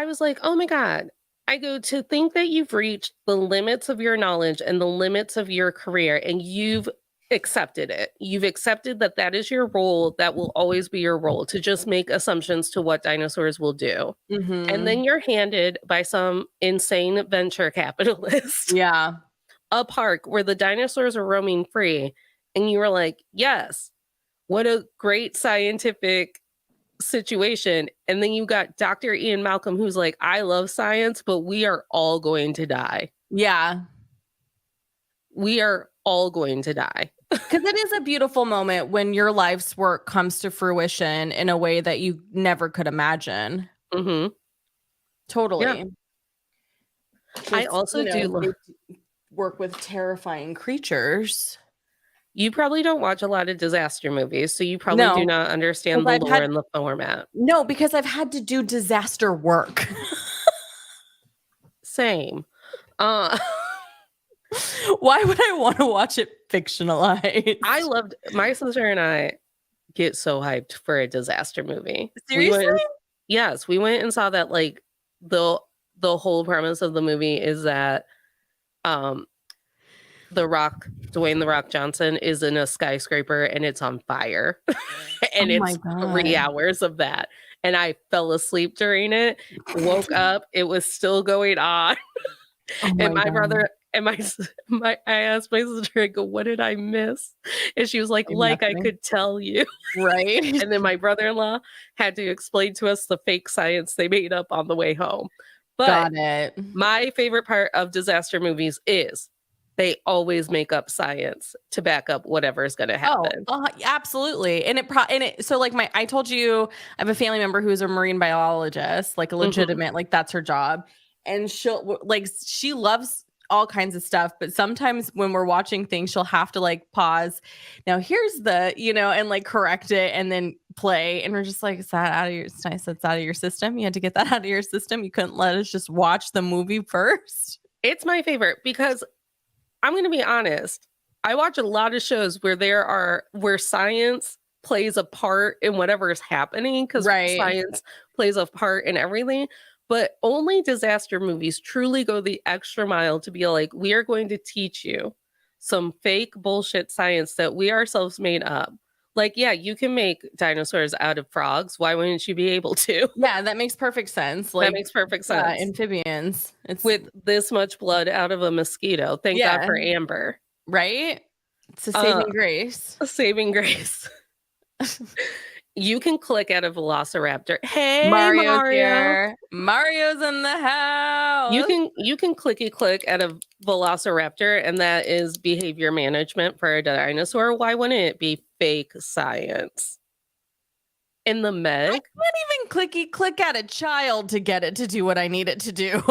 was like, oh my God. I go, to think that you've reached the limits of your knowledge and the limits of your career, and you've accepted it. You've accepted that that is your role. That will always be your role, to just make assumptions to what dinosaurs will do. And then you're handed by some insane venture capitalist a park where the dinosaurs are roaming free. And you were like, yes, what a great scientific situation. And then you got Dr. Ian Malcolm, who's like, I love science, but we are all going to die. Yeah. We are all going to die. Because it is a beautiful moment when your life's work comes to fruition in a way that you never could imagine. Mm-hmm. Yeah. Totally. I Just, also do. they work with terrifying creatures. You probably don't watch a lot of disaster movies, so you probably do No, not understand because the lore and the format. no, because I've had to do disaster work. Same. Uh, Why would I want to watch it fictionalized? I loved my sister and I get so hyped for a disaster movie. Seriously? Yes, we went and saw that. Like the whole premise of the movie is that um Dwayne the Rock Johnson is in a skyscraper and it's on fire. And Oh my it's 3 God. hours of that. And I fell asleep during it, woke up, it was still going on. Oh And my my God. brother and I asked my sister, I go, what did I miss? And she was like I Nothing. could tell you. Right? And then my brother-in-law had to explain to us the fake science they made up on the way home. But Got it. my favorite part of disaster movies is they always make up science to back up whatever is going to happen. Absolutely. And so like I told you, I have a family member who's a marine biologist, like a legitimate, like that's her job. And she loves all kinds of stuff, but sometimes when we're watching things, she'll have to like pause. Now here's and like correct it and then play. And we're just like, it's nice that's out of your system. You had to get that out of your system. You couldn't let us just watch the movie first. It's my favorite because I'm going to be honest. I watch a lot of shows where science plays a part in whatever is happening because science plays a part in everything. But only disaster movies truly go the extra mile to be like, we are going to teach you some fake bullshit science that we ourselves made up. Like, yeah, you can make dinosaurs out of frogs. Why wouldn't you be able to? Yeah, that makes perfect sense. That makes perfect sense. Amphibians. It's with this much blood out of a mosquito. Thank God for Amber. Right? It's a saving grace. A saving grace. You can click at a velociraptor. Hey, Mario's Mario. here. Mario's in the house. You can clicky click at a velociraptor, and that is behavior management for a dinosaur. Why wouldn't it be fake science? In the Meg, I can't even clicky click at a child to get it to do what I need it to do.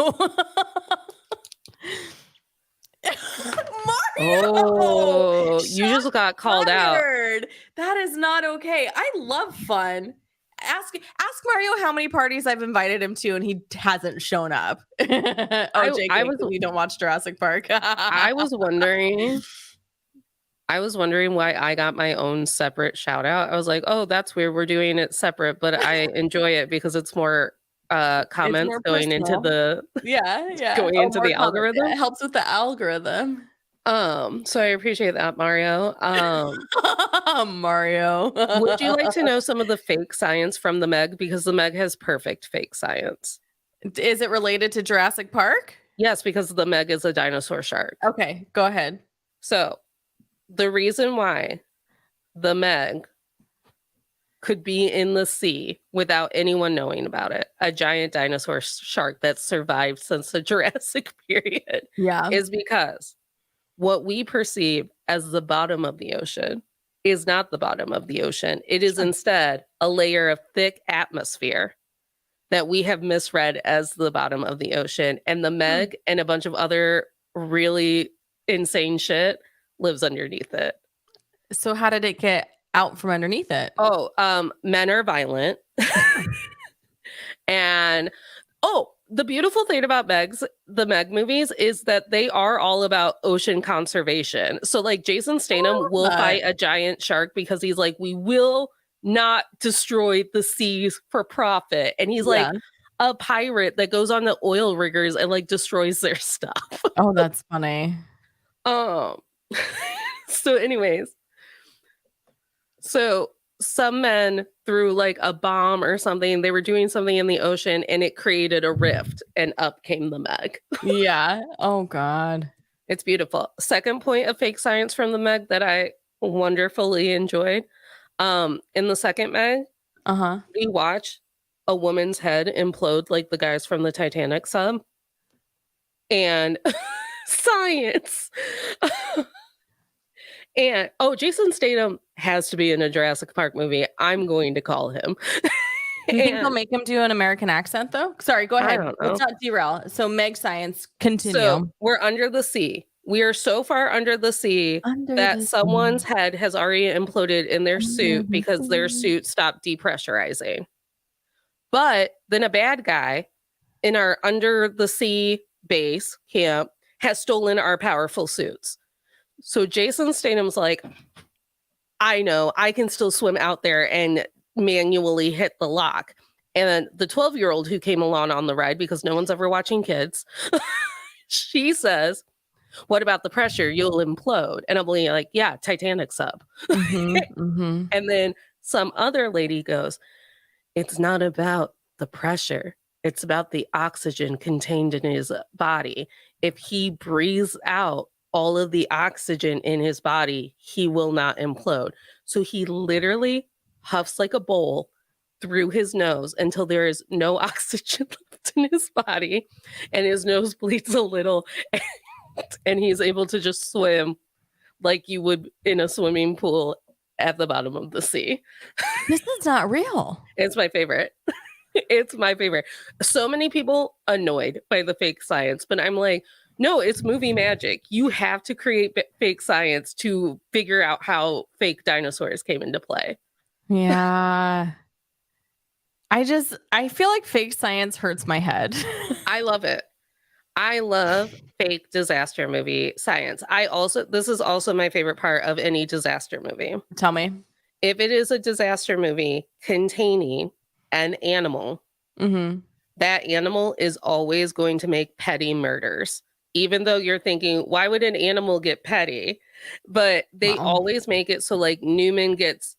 Mario! Oh, you just got called out. That is not okay. I love fun. Ask Mario how many parties I've invited him to, and he hasn't shown up. You don't watch Jurassic Park. I was wondering why I got my own separate shout out. I was like, oh, that's weird. We're doing it separate, but I enjoy it because it's more comments going into the going into the algorithm. It helps with the algorithm. So I appreciate that, Mario. Mario. Would you like to know some of the fake science from the Meg? Because the Meg has perfect fake science. Is it related to Jurassic Park? Yes, because the Meg is a dinosaur shark. Okay, go ahead. So the reason why the Meg could be in the sea without anyone knowing about it, a giant dinosaur shark that survived since the Jurassic period, is because what we perceive as the bottom of the ocean is not the bottom of the ocean. It is instead a layer of thick atmosphere that we have misread as the bottom of the ocean. And the Meg and a bunch of other really insane shit lives underneath it. So how did it get out from underneath it? Oh, men are violent. And the beautiful thing about the Meg movies is that they are all about ocean conservation. So like Jason Statham will fight a giant shark because he's like, we will not destroy the seas for profit. And he's like a pirate that goes on the oil riggers and like destroys their stuff. Oh, that's funny. So anyways, so some men threw like a bomb or something. They were doing something in the ocean and it created a rift and up came the Meg. Yeah. Oh, God. It's beautiful. Second point of fake science from the Meg that I wonderfully enjoyed. In the second Meg, we watch a woman's head implode like the guys from the Titanic sub. And science. And Jason Statham has to be in a Jurassic Park movie. I'm going to call him. Do you think they'll And make him do an American accent though? Sorry, go I ahead. don't Let's know. not derail. So Meg Science, So continue. we're under the sea. We are so far under the sea Under that the sea. someone's head has already imploded in their Under suit the because their sea. suit stopped depressurizing. But then a bad guy in our under the sea base camp has stolen our powerful suits. So Jason Statham's like, I know, I can still swim out there and manually hit the lock. And the 12-year-old who came along on the ride, because no one's ever watching kids, she says, what about the pressure? You'll implode. And I'm like, yeah, Titanic sub. And then some other lady goes, it's not about the pressure. It's about the oxygen contained in his body. If he breathes out all of the oxygen in his body, he will not implode. So he literally huffs like a bull through his nose until there is no oxygen left in his body and his nose bleeds a little and he's able to just swim like you would in a swimming pool at the bottom of the sea. This is not real. It's my favorite. It's my favorite. So many people annoyed by the fake science, but I'm like, no, it's movie magic. You have to create fake science to figure out how fake dinosaurs came into play. Yeah. I feel like fake science hurts my head. I love it. I love fake disaster movie science. This is also my favorite part of any disaster movie. Tell me. If it is a disaster movie containing an animal, that animal is always going to make petty murders. Even though you're thinking, why would an animal get petty? But they always make it so like Newman gets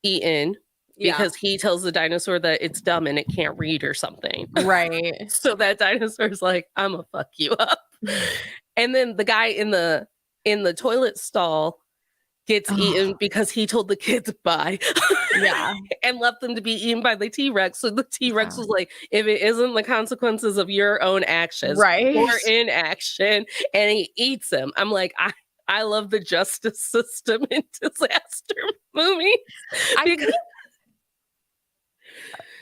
eaten because he tells the dinosaur that it's dumb and it can't read or something. Right. So that dinosaur's like, I'm gonna fuck you up. And then the guy in the toilet stall gets eaten because he told the kids bye. Yeah. And left them to be eaten by the T-Rex. So the T-Rex was like, if it isn't the consequences of your own actions or inaction, and he eats him. I'm like, I love the justice system in disaster movies.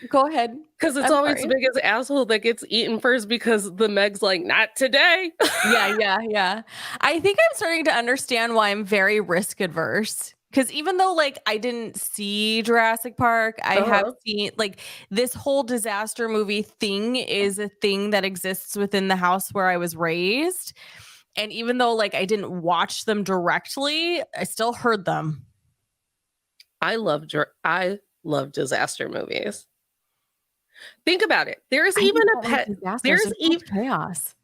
Go ahead. Because it's always the biggest asshole that gets eaten first because the Meg's like, not today. Yeah. I think I'm starting to understand why I'm very risk adverse. Because even though like I didn't see Jurassic Park, I have seen like this whole disaster movie thing is a thing that exists within the house where I was raised. And even though like I didn't watch them directly, I still heard them. I love disaster movies. Think about it. There's even chaos.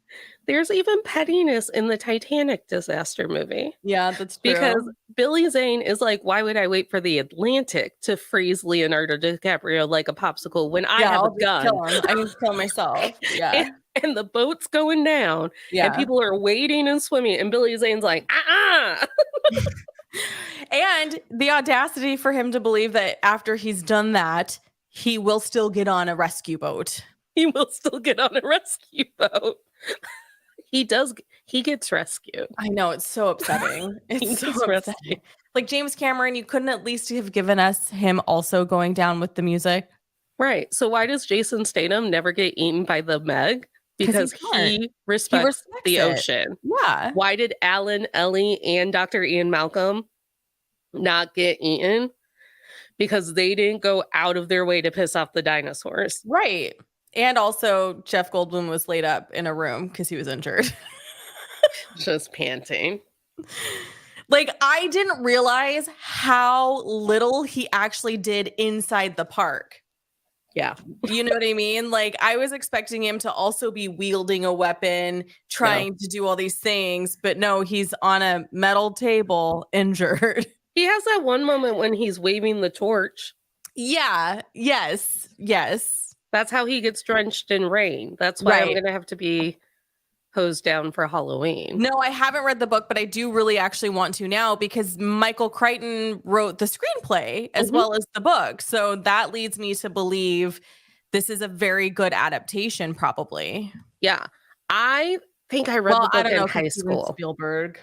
There's even pettiness in the Titanic disaster movie. Yeah, that's true. Because Billy Zane is like, why would I wait for the Atlantic to freeze Leonardo DiCaprio like a popsicle when I have a gun? I can kill myself. Yeah. And the boat's going down. Yeah. And people are wading and swimming. And Billy Zane's like, And the audacity for him to believe that after he's done that, he will still get on a rescue boat. He will still get on a rescue boat. He does. He gets rescued. I know. It's so upsetting. It's so upsetting. Like James Cameron, you couldn't at least have given us him also going down with the music. Right. So why does Jason Statham never get eaten by the Meg? Because he respects the ocean. Yeah. Why did Alan, Ellie, and Dr. Ian Malcolm not get eaten? Because they didn't go out of their way to piss off the dinosaurs. Right. And also Jeff Goldblum was laid up in a room because he was injured. Just panting. Like, I didn't realize how little he actually did inside the park. Yeah. You know what I mean? Like, I was expecting him to also be wielding a weapon, trying to do all these things. But no, he's on a metal table injured. He has that one moment when he's waving the torch. Yeah. Yes. That's how he gets drenched in rain. That's why I'm going to have to be hosed down for Halloween. No, I haven't read the book, but I do really actually want to now because Michael Crichton wrote the screenplay as well as the book. So that leads me to believe this is a very good adaptation, probably. Yeah. I think I read the book in high school. Spielberg.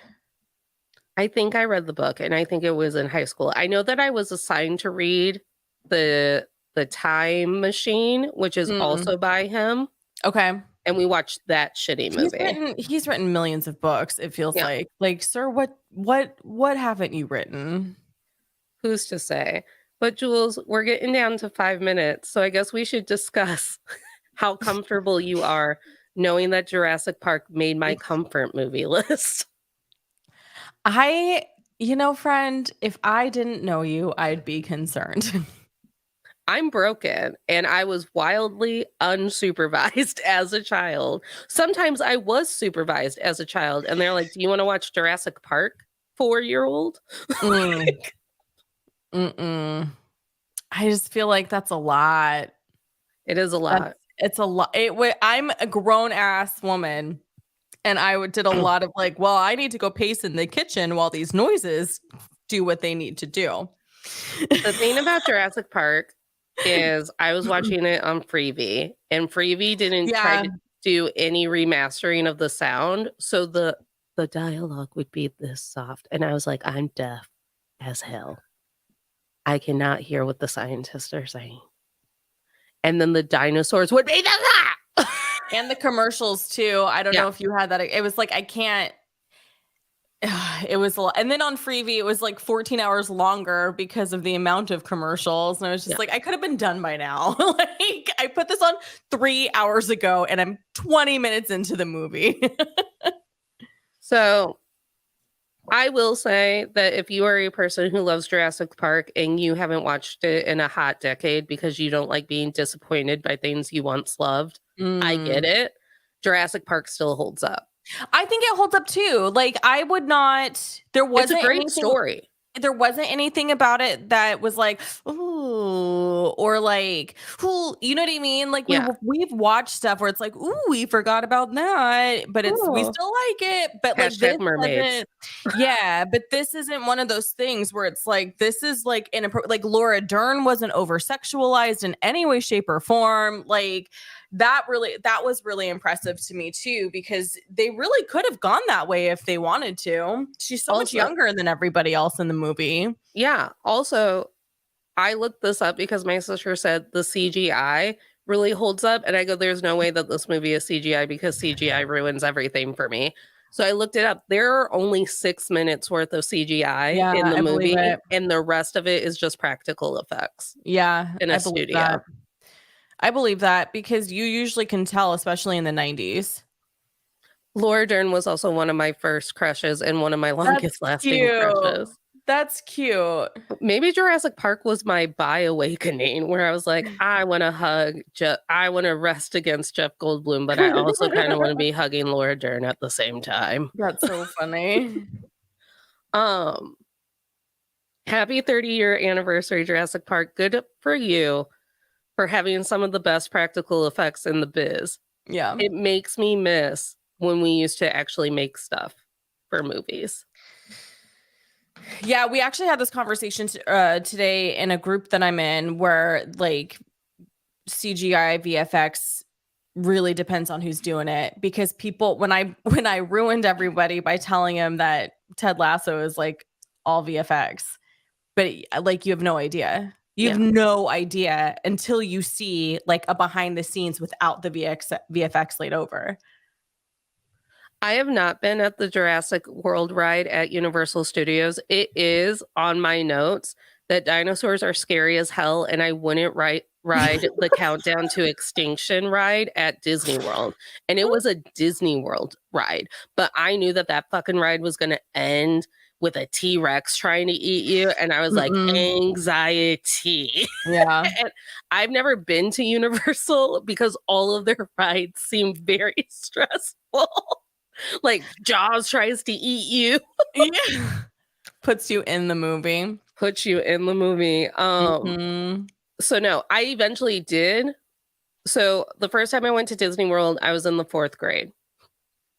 I think I read the book, and I think it was in high school. I know that I was assigned to read the Time Machine, which is Mm. also by him, Okay. and we watched that shitty movie. He's written millions of books, it feels Yeah, like. Like, sir, what haven't you written? who's to say? But Jules, we're getting down to 5 minutes, so I guess we should discuss how comfortable you are knowing that Jurassic Park made my comfort movie list. I, friend, if I didn't know you, I'd be concerned. I'm broken and I was wildly unsupervised as a child. Sometimes I was supervised as a child and they're like, "Do you want to watch Jurassic Park, 4-year-old?" Mm, mm-mm. I just feel like that's a lot. It is a That's lot. it's a lot. I'm a grown ass woman, and did a lot of like, well, I need to go pace in the kitchen while these noises do what they need to do. The thing about Jurassic Park is I was watching it on Freevee and Freevee didn't try Yeah. to do any remastering of the sound. So the dialogue would be this soft. And I was like, I'm deaf as hell. I cannot hear what the scientists are saying. And then the dinosaurs would be And the commercials too. I don't know if you had that. It was like, I can't. It was a lot. And then on Freevee, it was like 14 hours longer because of the amount of commercials. And I was just like, I could have been done by now. Like, I put this on 3 hours ago and I'm 20 minutes into the movie. So I will say that if you are a person who loves Jurassic Park and you haven't watched it in a hot decade because you don't like being disappointed by things you once loved, I get it. Jurassic Park still holds up. I think it holds up too. Like, I would not, It's a great story. there wasn't anything about it that was like, ooh, or like, ooh, you know what I mean? Like, we've watched stuff where it's like, ooh, we forgot about that, but we still like it. But like this #mermaids. yeah, but this isn't one of those things where it's like, this is like inappropriate. Like, Laura Dern wasn't over sexualized in any way, shape, or form. Like, that was really impressive to me too, because they really could have gone that way if they wanted to. She's so much younger than everybody else in the movie. Yeah. Also, I looked this up because my sister said the CGI really holds up. And I go, there's no way that this movie is CGI because CGI ruins everything for me. So I looked it up. There are only 6 minutes worth of CGI in the movie, and the rest of it is just practical effects. Yeah, in a studio. I believe that because you usually can tell, especially in the 90s. Laura Dern was also one of my first crushes and one of my longest lasting crushes. That's cute. Maybe Jurassic Park was my bi-awakening where I was like, I want to hug I want to rest against Jeff Goldblum, but I also kind of want to be hugging Laura Dern at the same time. That's so funny. Happy 30-year anniversary, Jurassic Park. Good for you for having some of the best practical effects in the biz. Yeah. It makes me miss when we used to actually make stuff for movies. Yeah, we actually had this conversation today in a group that I'm in where like CGI VFX really depends on who's doing it, because people, when I ruined everybody by telling them that Ted Lasso is like all VFX, but like you have no idea. You have no idea until you see like a behind the scenes without the VFX laid over. I have not been at the Jurassic World ride at Universal Studios. It is on my notes that dinosaurs are scary as hell, and I wouldn't ride the Countdown to Extinction ride at Disney World. And it was a Disney World ride, but I knew that fucking ride was going to end with a T-Rex trying to eat you, and I was like, anxiety. Yeah. And I've never been to Universal because all of their rides seem very stressful. Like Jaws tries to eat you. Yeah. Puts you in the movie. So no, I eventually did. So the first time I went to Disney World, I was in the 4th grade.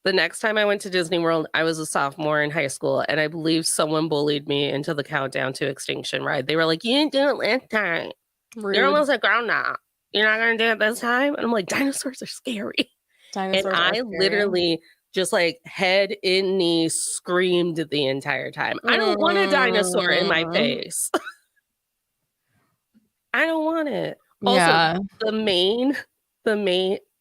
The next time I went to Disney World, I was a sophomore in high school, and I believe someone bullied me into the Countdown to Extinction ride. They were like, "You didn't do it last time. Rude. You're almost a grown up. You're not gonna do it this time." And I'm like, dinosaurs are scary. Literally just like head in knee screamed the entire time. I don't want a dinosaur in my Mm. face. I don't want it. Also, Yeah.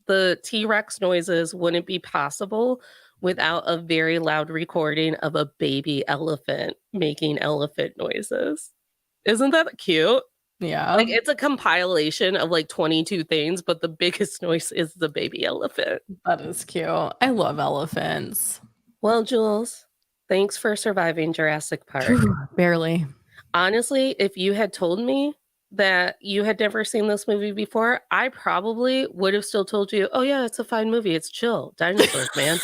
the T-Rex noises wouldn't be possible without a very loud recording of a baby elephant making elephant noises. Isn't that cute? Yeah. Like, it's a compilation of, like, 22 things, but the biggest noise is the baby elephant. That is cute. I love elephants. Well, Jules, thanks for surviving Jurassic Park. Barely. Honestly, if you had told me that you had never seen this movie before, I probably would have still told you, "Oh, yeah, it's a fine movie. It's chill. Dinosaurs, man."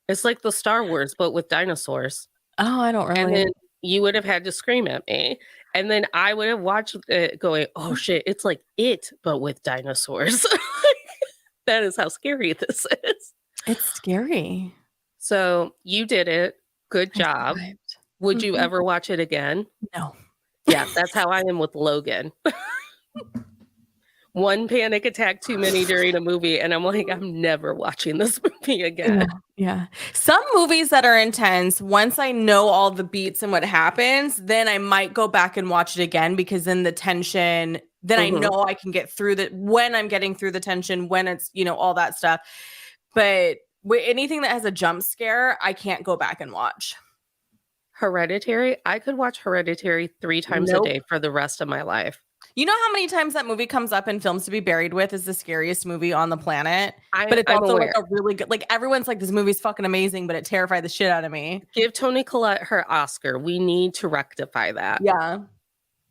It's like the Star Wars, but with dinosaurs. Oh, I don't And really. then you would have had to scream at me. And then I would have watched it going, "Oh, shit, it's like It, but with dinosaurs." That is how scary this is. It's scary. So you did it. Good I job. survived. Would you Mhm. ever watch it again? No. Yeah, that's how I am with Logan. One panic attack too many during a movie, and I'm like, "I'm never watching this movie again." Yeah, yeah. Some movies that are intense, once I know all the beats and what happens, then I might go back and watch it again because then the tension, then I Mhm. know I can get through the when I'm getting through the tension, when it's, all that stuff. But anything that has a jump scare, I can't go back and watch. Hereditary, I could watch Hereditary 3 times a Nope. day for the rest of my life. You know how many times that movie comes up in Films to Be Buried With is the scariest movie on the planet? But it's I'm also like aware. a really good, like everyone's like, this movie's fucking amazing, but it terrified the shit out of me. Give Toni Collette her Oscar. We need to rectify that. Yeah.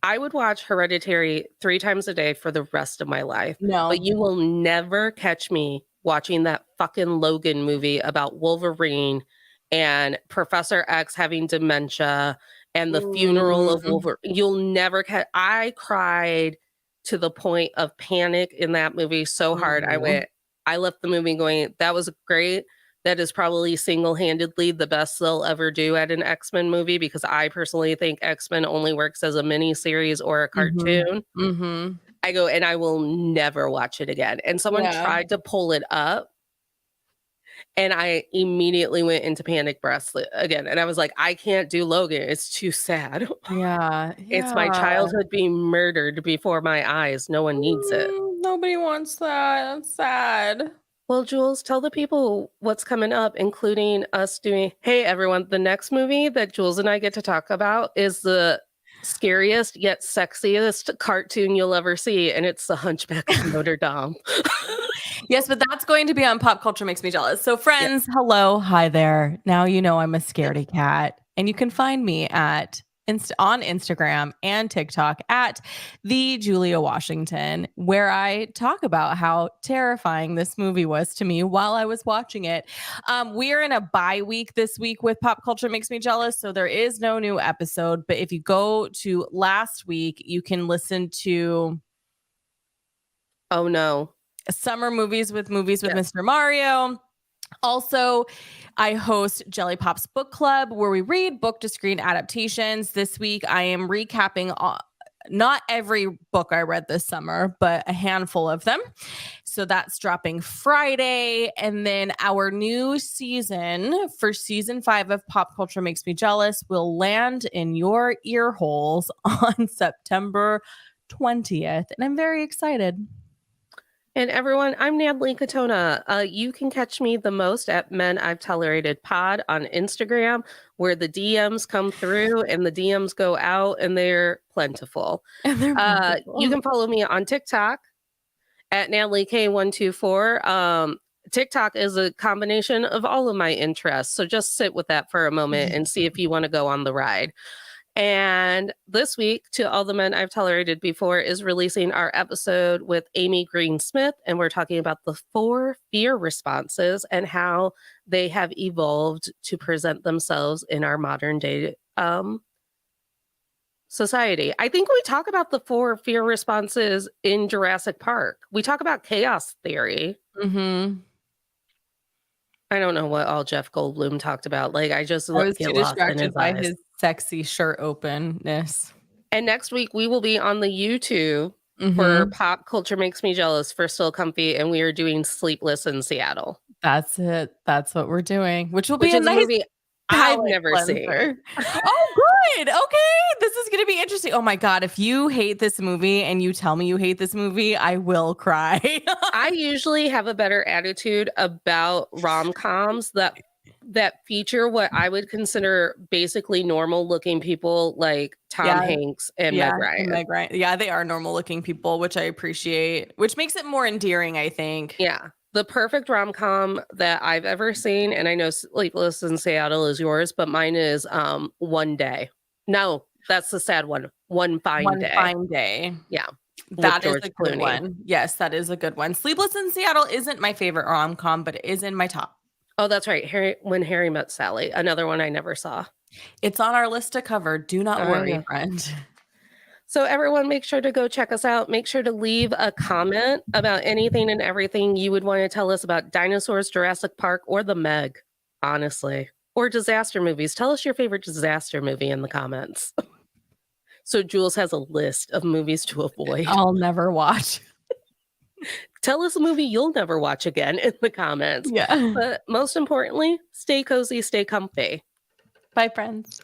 I would watch Hereditary 3 times a day for the rest of my life, No. but you will never catch me watching that fucking Logan movie about Wolverine and Professor X having dementia and the funeral of Mm. Wolverine. You'll never catch. I cried to the point of panic in that movie so hard. Mhm. I left the movie going, that was great. That is probably single-handedly the best they'll ever do at an X-Men movie because I personally think X-Men only works as a mini series or a Mhm. cartoon. Mhm. I go, and I will never watch it again. And someone Yeah. tried to pull it up, and I immediately went into panic breaths again. And I was like, I can't do Logan. It's too sad. Yeah. It's my Yeah. childhood being murdered before my eyes. No one needs it. Nobody wants that. That's sad. Well, Jules, tell the people what's coming up, including us doing. Hey, everyone, the next movie that Jules and I get to talk about is the scariest yet sexiest cartoon you'll ever see, and it's The Hunchback of Notre Dame. Yes, but that's going to be on Pop Culture Makes Me Jealous. So, Yeah. friends, hello, hi there. Now you know I'm a scaredy cat, and you can find me on Instagram and TikTok at the Julia Washington, where I talk about how terrifying this movie was to me while I was watching it. We are in a bye week this week with Pop Culture Makes Me Jealous, so there is no new episode. But if you go to last week, you can listen to Oh no. Summer Movies with Yeah. Mr. Mario. Also, I host Jelly Pop's Book Club, where we read book to screen adaptations. This week, I am recapping not every book I read this summer, but a handful of them. So that's dropping Friday. And then our new season for season 5 of Pop Culture Makes Me Jealous will land in your ear holes on September 20th. And I'm very excited. And everyone, I'm Natalie Katona. You can catch me the most at Men I've Tolerated Pod on Instagram, where the DMs come through and the DMs go out, and they're plentiful. And they're You can follow me on TikTok at Natalie K124. TikTok is a combination of all of my interests, so just sit with that for a moment and see if you want to go on the ride. And this week, To All the Men I've Tolerated Before is releasing our episode with Amy Green Smith, and we're talking about the 4 fear responses and how they have evolved to present themselves in our modern day society. I think we talk about the 4 fear responses in Jurassic Park. We talk about chaos theory. Mm-hmm. I don't know what all Jeff Goldblum talked about. Like, I just I was get too lost in his distracted by eyes. his sexy shirt openness. And next week, we will be on the YouTube for Mhm. Pop Culture Makes Me Jealous for Still Comfy, and we are doing Sleepless in Seattle, That's it. That's what we're doing, which will which be a is a nice movie I've palate never seen. cleanser. Oh, good. Okay. This is gonna be interesting. Oh my God. If you hate this movie and you tell me you hate this movie, I will cry. I usually have a better attitude about rom-coms that feature what I would consider basically normal looking people like Tom Yeah. Hanks and Yeah. Meg And Ryan. Meg Ryan. Yeah, they are normal looking people, which I appreciate, which makes it more endearing, I think. Yeah. The perfect rom-com that I've ever seen, and I know Sleepless in Seattle is yours, but mine is One Day. No, that's the sad one. One Fine One Day. Fine Day. Yeah. With That is George a good Clooney. one. Yes, that is a good one. Sleepless in Seattle isn't my favorite rom-com, but it is in my top. Oh, that's right. When Harry Met Sally, another one I never saw. It's on our list to cover. Do not I worry, know. friend. So everyone, make sure to go check us out. Make sure to leave a comment about anything and everything you would want to tell us about dinosaurs, Jurassic Park, or the Meg, honestly. Or disaster movies. Tell us your favorite disaster movie in the comments. So Jules has a list of movies to avoid. I'll never watch. Tell us a movie you'll never watch again in the comments. Yeah. But most importantly, stay cozy, stay comfy. Bye, friends.